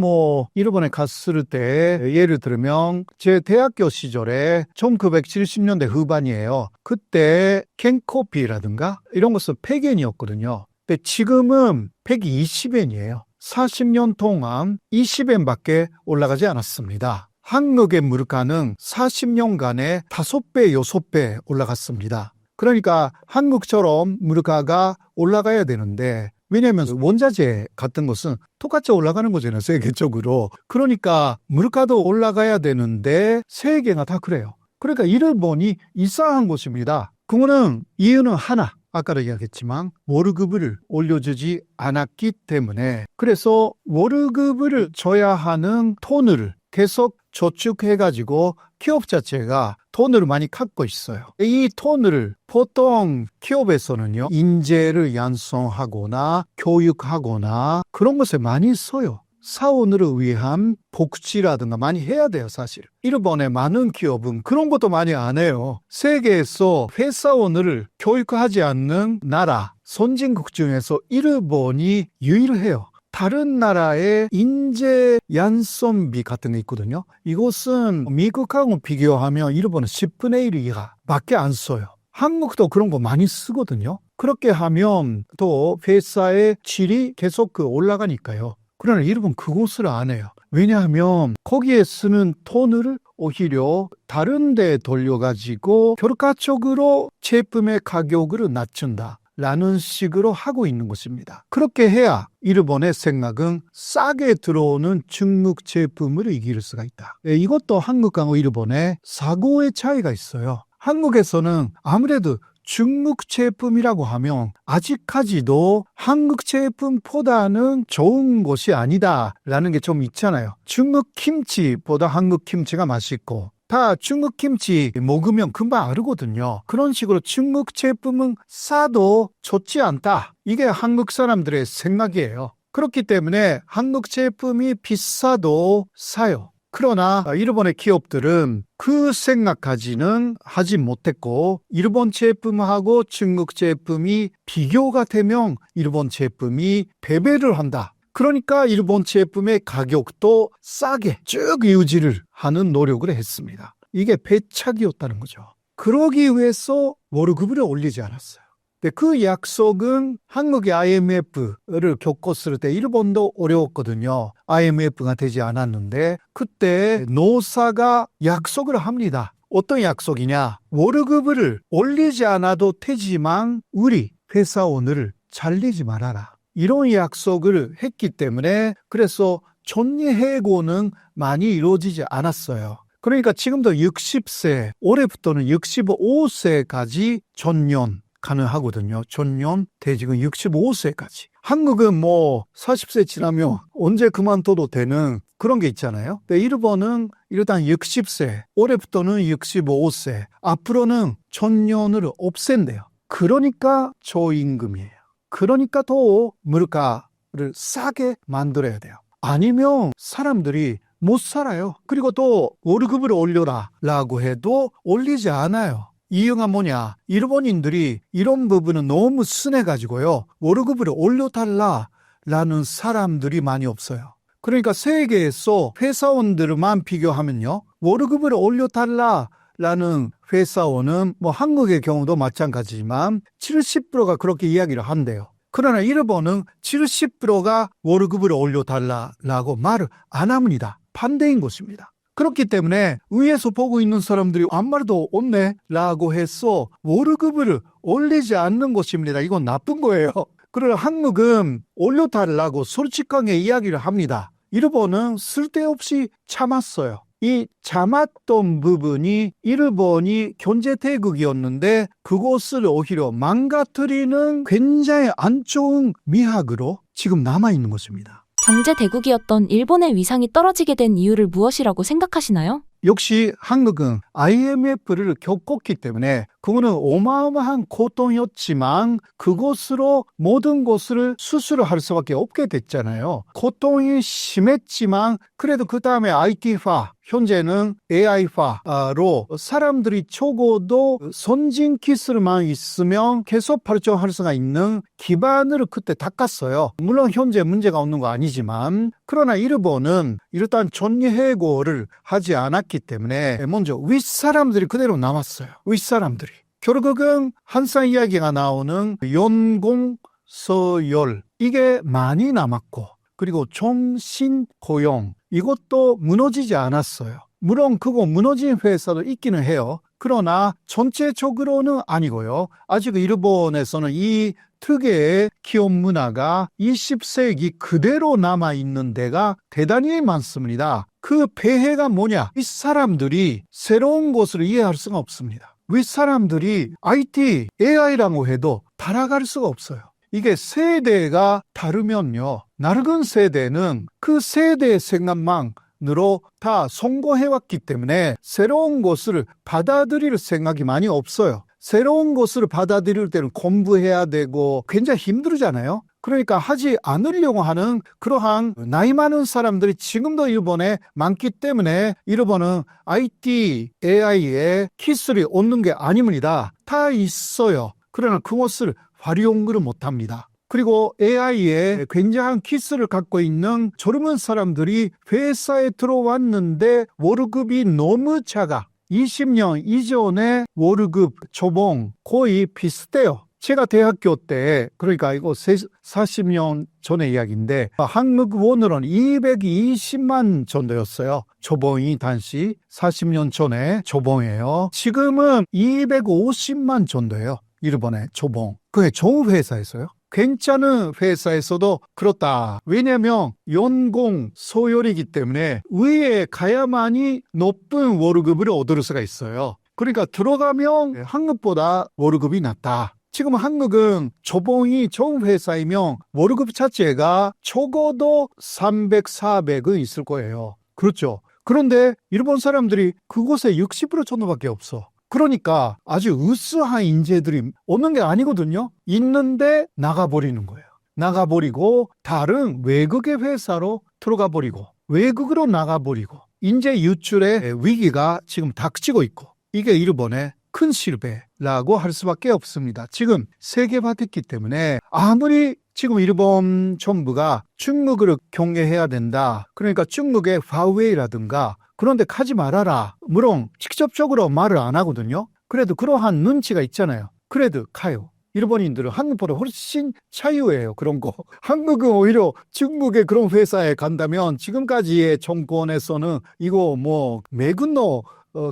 일본에 갔을 때 예를 들면 제 대학교 시절에 1970년대 후반이에요. 그때 캔커피라든가 이런 것은 100엔이었거든요. 근데 지금은 120엔이에요. 40년 동안 20엔밖에 올라가지 않았습니다. 한국의 물가는 40년간에 5배, 6배 올라갔습니다. 그러니까 한국처럼 물가가 올라가야 되는데, 왜냐하면 원자재 같은 것은 똑같이 올라가는 거잖아요, 세계적으로. 그러니까 물가도 올라가야 되는데 세계가 다 그래요. 그러니까 일본이 이상한 것입니다. 그거는 이유는 하나, 아까도 이야기했지만 월급을 올려주지 않았기 때문에. 그래서 월급을 줘야 하는 돈을 계속 저축해가지고 기업 자체가 돈을 많이 갖고 있어요. 이 돈을 보통 기업에서는요, 인재를 양성하거나 교육하거나 그런 것에 많이 써요. 사원을 위한 복지라든가 많이 해야 돼요, 사실. 일본의 많은 기업은 그런 것도 많이 안 해요. 세계에서 회사원을 교육하지 않는 나라, 선진국 중에서 일본이 유일해요. 다른 나라의 인재 양성비 같은 게 있거든요. 이것은 미국하고 비교하면 일본은 10분의 1 이하밖에 안 써요. 한국도 그런 거 많이 쓰거든요. 그렇게 하면 또 회사의 질이 계속 올라가니까요. 그러나 일본 그것을 안 해요. 왜냐하면 거기에 쓰는 돈을 오히려 다른 데 돌려가지고 결과적으로 제품의 가격을 낮춘다 라는 식으로 하고 있는 것입니다. 그렇게 해야 일본의 생각은 싸게 들어오는 중국 제품을 이길 수가 있다. 이것도 한국하고 일본의 사고의 차이가 있어요. 한국에서는 아무래도 중국 제품이라고 하면 아직까지도 한국 제품보다는 좋은 것이 아니다라는 게 좀 있잖아요. 중국 김치보다 한국 김치가 맛있고 다 중국 김치 먹으면 금방 알거든요. 그런 식으로 중국 제품은 싸도 좋지 않다. 이게 한국 사람들의 생각이에요. 그렇기 때문에 한국 제품이 비싸도 사요. 그러나 일본의 기업들은 그 생각까지는 하지 못했고 일본 제품하고 중국 제품이 비교가 되면 일본 제품이 패배를 한다. 그러니까 일본 제품의 가격도 싸게 쭉 유지를 하는 노력을 했습니다. 이게 배착이었다는 거죠. 그러기 위해서 월급을 올리지 않았어요. 근데 그 약속은 한국의 IMF를 겪었을 때 일본도 어려웠거든요. IMF가 되지 않았는데 그때 노사가 약속을 합니다. 어떤 약속이냐? 월급을 올리지 않아도 되지만 우리 회사원을 잘리지 말아라. 이런 약속을 했기 때문에 그래서 전예해고는 많이 이루어지지 않았어요. 그러니까 지금도 60세, 올해부터는 65세까지 전년 가능하거든요. 전년 대직은 65세까지. 한국은 뭐 40세 지나면 언제 그만둬도 되는 그런 게 있잖아요. 근데 일본은 일단 60세, 올해부터는 65세, 앞으로는 전년을 없앤대요. 그러니까 저임금이에요. 그러니까 더 물가를 싸게 만들어야 돼요. 아니면 사람들이 못 살아요. 그리고 또 월급을 올려라 라고 해도 올리지 않아요. 이유가 뭐냐? 일본인들이 이런 부분은 너무 순해가지고요. 월급을 올려달라라는 사람들이 많이 없어요. 그러니까 세계에서 회사원들만 비교하면요. 월급을 올려달라라는 회사원은 뭐 한국의 경우도 마찬가지지만 70%가 그렇게 이야기를 한대요. 그러나 일본은 70%가 월급을 올려달라고 말을 안 합니다. 반대인 것입니다. 그렇기 때문에 위에서 보고 있는 사람들이 아무 말도 없네 라고 해서 월급을 올리지 않는 것입니다. 이건 나쁜 거예요. 그러나 한국은 올려달라고 솔직하게 이야기를 합니다. 일본은 쓸데없이 참았어요. 이 참았던 부분이 일본이 경제대국이었는데 그것을 오히려 망가뜨리는 굉장히 안 좋은 미학으로 지금 남아있는 것입니다. 경제 대국이었던 일본의 위상이 떨어지게 된 이유를 무엇이라고 생각하시나요? 역시 한국은 IMF를 겪었기 때문에 그거는 어마어마한 고통이었지만 그것으로 모든 것을 수술을 할 수밖에 없게 됐잖아요. 고통이 심했지만 그래도 그 다음에 IT화, 현재는 AI화로 사람들이 적어도 선진 기술만 있으면 계속 발전할 수가 있는 기반을 그때 닦았어요. 물론 현재 문제가 없는 거 아니지만 그러나 일본은 일단 전예해고를 하지 않았기 때문에 먼저 윗사람들이 그대로 남았어요. 윗사람들이. 결국은 한산 이야기가 나오는 연공, 서열 이게 많이 남았고 그리고 종신고용 이것도 무너지지 않았어요. 물론 그거 무너진 회사도 있기는 해요. 그러나 전체적으로는 아니고요. 아직 일본에서는 이 특유의 기업 문화가 20세기 그대로 남아있는 데가 대단히 많습니다. 그 폐해가 뭐냐? 이 사람들이 새로운 것을 이해할 수가 없습니다. 윗사람들이 IT, AI라고 해도 따라갈 수가 없어요. 이게 세대가 다르면요. 낡은 세대는 그 세대의 생각만으로 다 성공해왔기 때문에 새로운 것을 받아들일 생각이 많이 없어요. 새로운 것을 받아들일 때는 공부해야 되고 굉장히 힘들잖아요. 그러니까 하지 않으려고 하는 그러한 나이 많은 사람들이 지금도 일본에 많기 때문에 일본은 IT, AI에 기술이 없는 게 아닙니다. 다 있어요. 그러나 그것을 활용을 못합니다. 그리고 AI에 굉장한 기술을 갖고 있는 젊은 사람들이 회사에 들어왔는데 월급이 너무 작아. 20년 이전에 월급 초봉 거의 비슷해요. 제가 대학교 때, 그러니까 이거 40년 전의 이야기인데 한국 원으로는 220만 정도였어요. 초봉이 당시 40년 전에 초봉이에요. 지금은 250만 정도예요. 일본의 초봉. 그게 좋은 회사에서요. 괜찮은 회사에서도 그렇다. 왜냐하면 연공 소열이기 때문에 위에 가야만이 높은 월급을 얻을 수가 있어요. 그러니까 들어가면 한국보다 월급이 낮다. 지금 한국은 초봉이 좋은 회사이면 월급 자체가 적어도 300, 400은 있을 거예요. 그렇죠. 그런데 일본 사람들이 그곳에 60% 정도밖에 없어. 그러니까 아주 우수한 인재들이 없는 게 아니거든요. 있는데 나가버리는 거예요. 나가버리고 다른 외국의 회사로 들어가 버리고 외국으로 나가버리고 인재 유출의 위기가 지금 닥치고 있고 이게 일본의 큰 실패라고 할 수밖에 없습니다. 지금 세계화됐기 때문에 아무리 지금 일본 정부가 중국을 경계해야 된다. 그러니까 중국의 화웨이라든가 그런데 가지 말아라. 물론 직접적으로 말을 안 하거든요. 그래도 그러한 눈치가 있잖아요. 그래도 가요. 일본인들은 한국보다 훨씬 자유해요. 그런 거. 한국은 오히려 중국의 그런 회사에 간다면 지금까지의 정권에서는 이거 뭐 매국노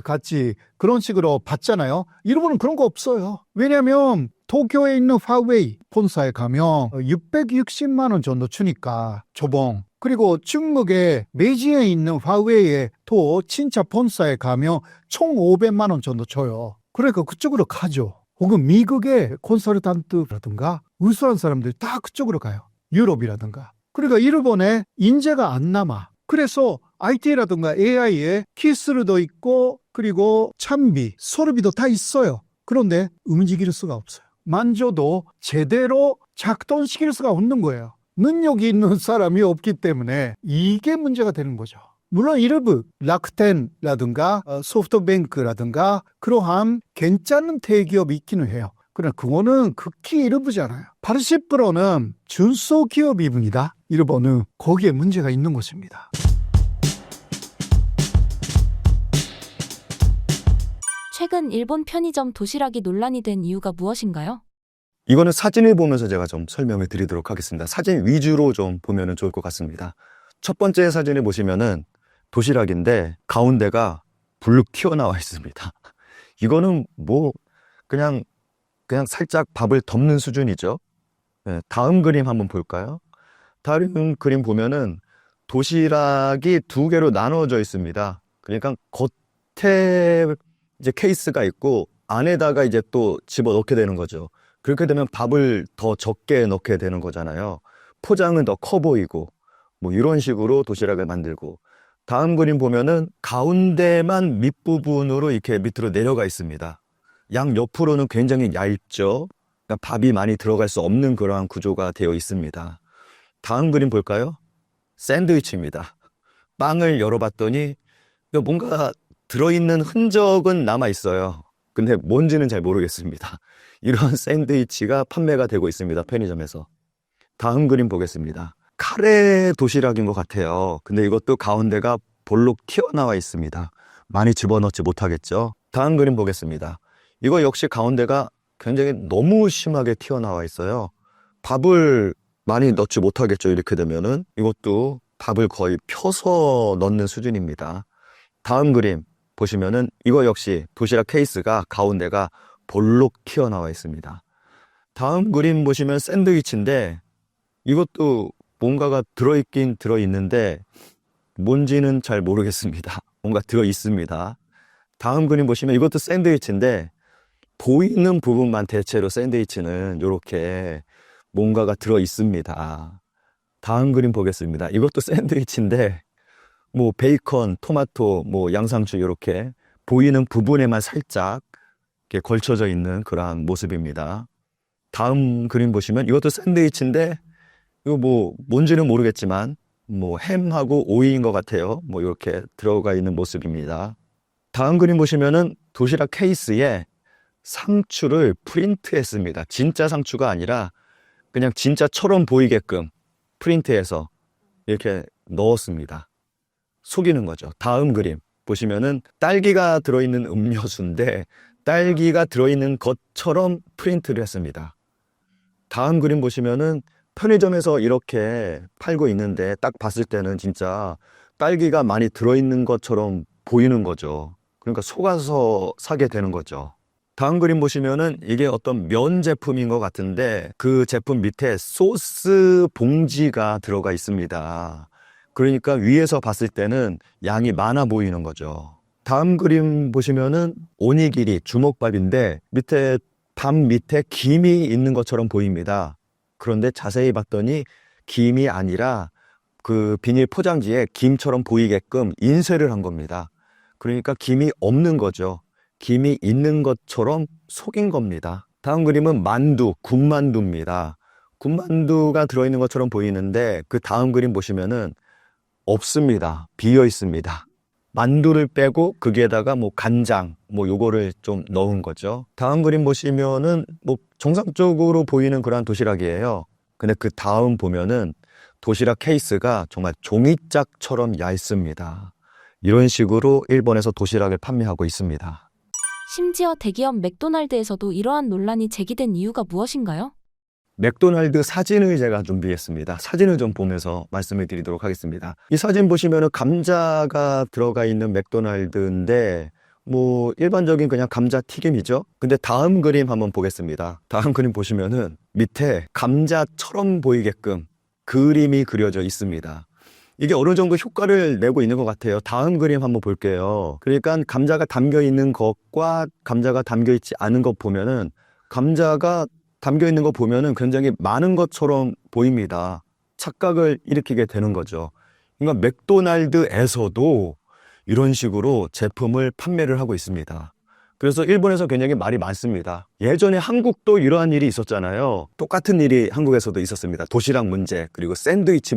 같이 그런 식으로 봤잖아요. 일본은 그런 거 없어요. 왜냐하면 도쿄에 있는 화웨이 본사에 가면 660만 원 정도 주니까 조봉. 그리고 중국의 베이징에 있는 화웨이에 또 진짜 본사에 가면 1,500만 원 정도 줘요. 그러니까 그쪽으로 가죠. 혹은 미국의 콘설턴트라든가 우수한 사람들이 다 그쪽으로 가요. 유럽이라든가. 그러니까 일본에 인재가 안 남아. 그래서 IT라든가 AI에 기술도 있고 그리고 참비, 소르비도 다 있어요. 그런데 움직일 수가 없어요. 만져도 제대로 작동시킬 수가 없는 거예요. 능력이 있는 사람이 없기 때문에 이게 문제가 되는 거죠. 물론 일부 라쿠텐이라든가 소프트뱅크라든가 그러한 괜찮은 대기업이 있기는 해요. 그러나 그거는 극히 일부잖아요. 80%는 중소기업입니다. 일본은 거기에 문제가 있는 것입니다. 최근 일본 편의점 도시락이 논란이 된 이유가 무엇인가요? 이거는 사진을 보면서 제가 좀 설명을 드리도록 하겠습니다. 사진 위주로 좀 보면 좋을 것 같습니다. 첫 번째 사진을 보시면은 도시락인데 가운데가 불룩 튀어나와 있습니다. 이거는 뭐 그냥 살짝 밥을 덮는 수준이죠. 네, 다음 그림 한번 볼까요? 다른 그림 보면은 도시락이 두 개로 나눠져 있습니다. 그러니까 겉에 이제 케이스가 있고 안에다가 이제 또 집어 넣게 되는 거죠. 그렇게 되면 밥을 더 적게 넣게 되는 거잖아요. 포장은 더 커 보이고 뭐 이런 식으로 도시락을 만들고, 다음 그림 보면은 가운데만 밑부분으로 이렇게 밑으로 내려가 있습니다. 양 옆으로는 굉장히 얇죠. 그러니까 밥이 많이 들어갈 수 없는 그러한 구조가 되어 있습니다. 다음 그림 볼까요? 샌드위치입니다. 빵을 열어봤더니 뭔가 들어있는 흔적은 남아 있어요. 근데 뭔지는 잘 모르겠습니다. 이런 샌드위치가 판매가 되고 있습니다. 편의점에서. 다음 그림 보겠습니다. 카레 도시락인 것 같아요. 근데 이것도 가운데가 볼록 튀어나와 있습니다. 많이 집어넣지 못하겠죠. 다음 그림 보겠습니다. 이거 역시 가운데가 굉장히 너무 심하게 튀어나와 있어요. 밥을 많이 넣지 못하겠죠. 이렇게 되면은 이것도 밥을 거의 펴서 넣는 수준입니다. 다음 그림 보시면은 이거 역시 도시락 케이스가 가운데가 볼록 튀어나와 있습니다. 다음 그림 보시면 샌드위치인데 이것도 뭔가가 들어있긴 들어있는데 뭔지는 잘 모르겠습니다. 뭔가 들어있습니다. 다음 그림 보시면 이것도 샌드위치인데 보이는 부분만 대체로 샌드위치는 이렇게 뭔가가 들어있습니다. 다음 그림 보겠습니다. 이것도 샌드위치인데 뭐 베이컨, 토마토, 뭐 양상추 이렇게 보이는 부분에만 살짝 이렇게 걸쳐져 있는 그러한 모습입니다. 다음 그림 보시면 이것도 샌드위치인데 이거 뭐 뭔지는 모르겠지만 뭐 햄하고 오이인 것 같아요. 뭐 이렇게 들어가 있는 모습입니다. 다음 그림 보시면은 도시락 케이스에 상추를 프린트했습니다. 진짜 상추가 아니라 그냥 진짜처럼 보이게끔 프린트해서 이렇게 넣었습니다. 속이는 거죠. 다음 그림 보시면은 딸기가 들어있는 음료수인데 딸기가 들어있는 것처럼 프린트를 했습니다. 다음 그림 보시면은 편의점에서 이렇게 팔고 있는데 딱 봤을 때는 진짜 딸기가 많이 들어있는 것처럼 보이는 거죠. 그러니까 속아서 사게 되는 거죠. 다음 그림 보시면은 이게 어떤 면 제품인 것 같은데 그 제품 밑에 소스 봉지가 들어가 있습니다. 그러니까 위에서 봤을 때는 양이 많아 보이는 거죠. 다음 그림 보시면은 오니기리 주먹밥인데 밥 밑에 김이 있는 것처럼 보입니다. 그런데 자세히 봤더니 김이 아니라 그 비닐 포장지에 김처럼 보이게끔 인쇄를 한 겁니다. 그러니까 김이 없는 거죠. 김이 있는 것처럼 속인 겁니다. 다음 그림은 군만두입니다. 군만두가 들어있는 것처럼 보이는데 그 다음 그림 보시면은 없습니다. 비어 있습니다. 만두를 빼고 거기에다가 간장 요거를 좀 넣은 거죠. 다음 그림 보시면은 정상적으로 보이는 그러한 도시락이에요. 근데 그 다음 보면은 도시락 케이스가 정말 종이짝처럼 얇습니다. 이런 식으로 일본에서 도시락을 판매하고 있습니다. 심지어 대기업 맥도날드에서도 이러한 논란이 제기된 이유가 무엇인가요? 맥도날드 사진을 제가 준비했습니다. 사진을 좀 보면서 말씀을 드리도록 하겠습니다. 이 사진 보시면은 감자가 들어가 있는 맥도날드인데 일반적인 그냥 감자튀김이죠. 근데 다음 그림 한번 보겠습니다. 다음 그림 보시면은 밑에 감자처럼 보이게끔 그림이 그려져 있습니다. 이게 어느 정도 효과를 내고 있는 것 같아요. 다음 그림 한번 볼게요. 그러니까 감자가 담겨 있는 것과 감자가 담겨 있지 않은 것 보면은 감자가 담겨 있는 거 보면은 굉장히 많은 것처럼 보입니다. 착각을 일으키게 되는 거죠. 그러니까 맥도날드에서도 이런 식으로 제품을 판매를 하고 있습니다. 그래서 일본에서 굉장히 말이 많습니다. 예전에 한국도 이러한 일이 있었잖아요. 똑같은 일이 한국에서도 있었습니다. 도시락 문제, 그리고 샌드위치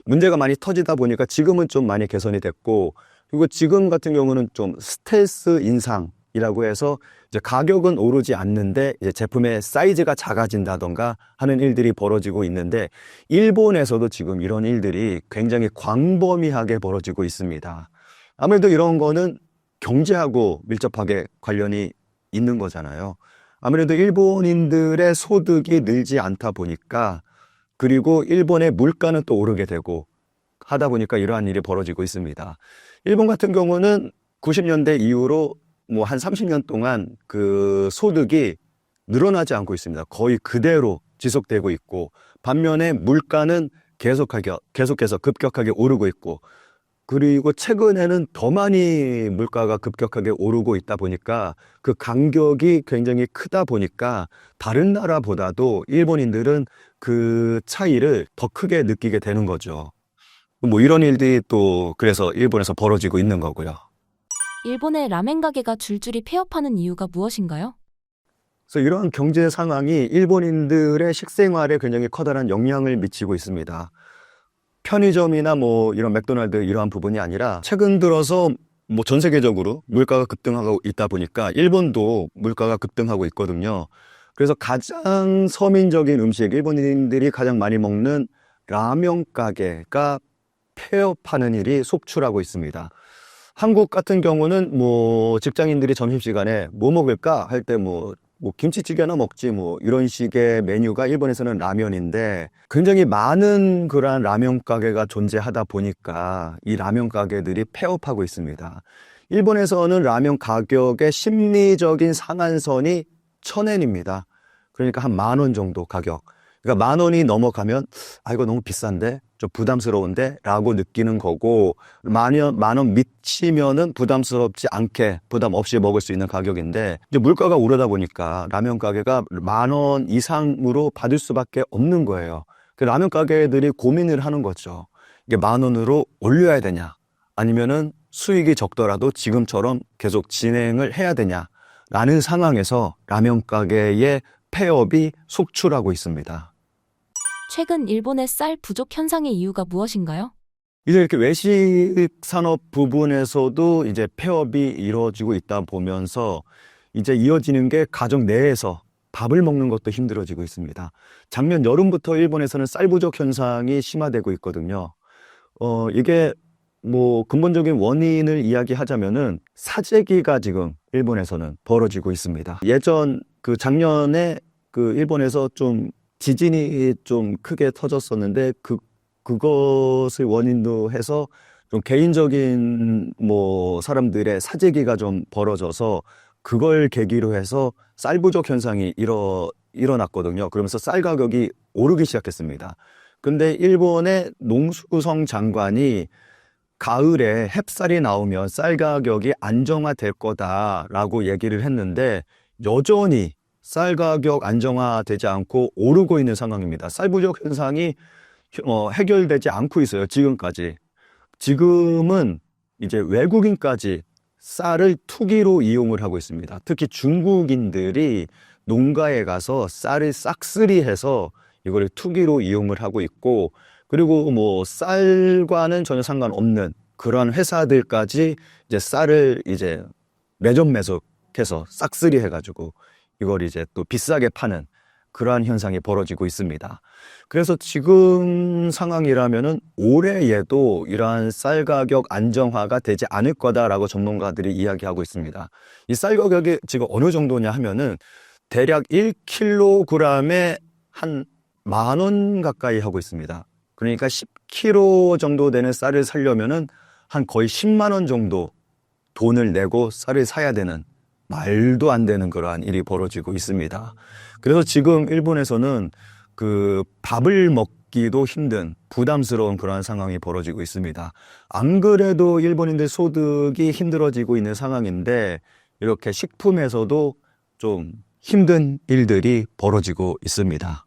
문제가 많이 터지다 보니까 지금은 좀 많이 개선이 됐고, 그리고 지금 같은 경우는 좀 스텔스 인상이라고 해서 이제 가격은 오르지 않는데 이제 제품의 사이즈가 작아진다던가 하는 일들이 벌어지고 있는데, 일본에서도 지금 이런 일들이 굉장히 광범위하게 벌어지고 있습니다. 아무래도 이런 거는 경제하고 밀접하게 관련이 있는 거잖아요. 아무래도 일본인들의 소득이 늘지 않다 보니까, 그리고 일본의 물가는 또 오르게 되고 하다 보니까 이러한 일이 벌어지고 있습니다. 일본 같은 경우는 90년대 이후로 한 30년 동안 그 소득이 늘어나지 않고 있습니다. 거의 그대로 지속되고 있고, 반면에 물가는 계속해서 급격하게 오르고 있고, 그리고 최근에는 더 많이 물가가 급격하게 오르고 있다 보니까 그 간격이 굉장히 크다 보니까 다른 나라보다도 일본인들은 그 차이를 더 크게 느끼게 되는 거죠. 이런 일들이 또 그래서 일본에서 벌어지고 있는 거고요. 일본의 라멘 가게가 줄줄이 폐업하는 이유가 무엇인가요? 그래서 이러한 경제 상황이 일본인들의 식생활에 굉장히 커다란 영향을 미치고 있습니다. 편의점이나 이런 맥도날드 이러한 부분이 아니라 최근 들어서 전 세계적으로 물가가 급등하고 있다 보니까 일본도 물가가 급등하고 있거든요. 그래서 가장 서민적인 음식, 일본인들이 가장 많이 먹는 라면 가게가 폐업하는 일이 속출하고 있습니다. 한국 같은 경우는 직장인들이 점심시간에 뭐 먹을까 할 때 김치찌개나 먹지 이런 식의 메뉴가 일본에서는 라면인데, 굉장히 많은 그러한 라면 가게가 존재하다 보니까 이 라면 가게들이 폐업하고 있습니다. 일본에서는 라면 가격의 심리적인 상한선이 1,000엔입니다. 그러니까 한 10,000원 정도 가격. 그러니까 10,000원이 넘어가면 이거 너무 비싼데, 좀 부담스러운데 라고 느끼는 거고, 10,000원 미치면은 부담스럽지 않게 부담 없이 먹을 수 있는 가격인데, 이제 물가가 오르다 보니까 라면 가게가 10,000원 이상으로 받을 수밖에 없는 거예요. 그 라면 가게들이 고민을 하는 거죠. 이게 10,000원으로 올려야 되냐, 아니면은 수익이 적더라도 지금처럼 계속 진행을 해야 되냐라는 상황에서 라면 가게의 폐업이 속출하고 있습니다. 최근 일본의 쌀 부족 현상의 이유가 무엇인가요? 이제 이렇게 외식 산업 부분에서도 이제 폐업이 이루어지고 있다 보면서 이제 이어지는 게 가정 내에서 밥을 먹는 것도 힘들어지고 있습니다. 작년 여름부터 일본에서는 쌀 부족 현상이 심화되고 있거든요. 이게 근본적인 원인을 이야기하자면은 사재기가 지금 일본에서는 벌어지고 있습니다. 작년에 일본에서 좀 지진이 좀 크게 터졌었는데 그것을 원인도 해서 좀 개인적인 사람들의 사재기가 좀 벌어져서 그걸 계기로 해서 쌀 부족 현상이 일어났거든요. 그러면서 쌀 가격이 오르기 시작했습니다. 근데 일본의 농수성 장관이 가을에 햅쌀이 나오면 쌀 가격이 안정화될 거다라고 얘기를 했는데 여전히 쌀 가격 안정화되지 않고 오르고 있는 상황입니다. 쌀 부족 현상이 해결되지 않고 있어요. 지금까지. 지금은 이제 외국인까지 쌀을 투기로 이용을 하고 있습니다. 특히 중국인들이 농가에 가서 쌀을 싹쓸이해서 이걸 투기로 이용을 하고 있고, 그리고 뭐 쌀과는 전혀 상관없는 그러한 회사들까지 이제 쌀을 이제 매점매석해서 싹쓸이 해가지고 이걸 이제 또 비싸게 파는 그러한 현상이 벌어지고 있습니다. 그래서 지금 상황이라면은 올해에도 이러한 쌀 가격 안정화가 되지 않을 거다라고 전문가들이 이야기하고 있습니다. 이 쌀 가격이 지금 어느 정도냐 하면은 대략 1kg에 한 10,000원 가까이 하고 있습니다. 그러니까 10kg 정도 되는 쌀을 사려면은 한 거의 10만 원 정도 돈을 내고 쌀을 사야 되는, 말도 안 되는 그러한 일이 벌어지고 있습니다. 그래서 지금 일본에서는 그 밥을 먹기도 힘든 부담스러운 그러한 상황이 벌어지고 있습니다. 안 그래도 일본인들 소득이 힘들어지고 있는 상황인데 이렇게 식품에서도 좀 힘든 일들이 벌어지고 있습니다.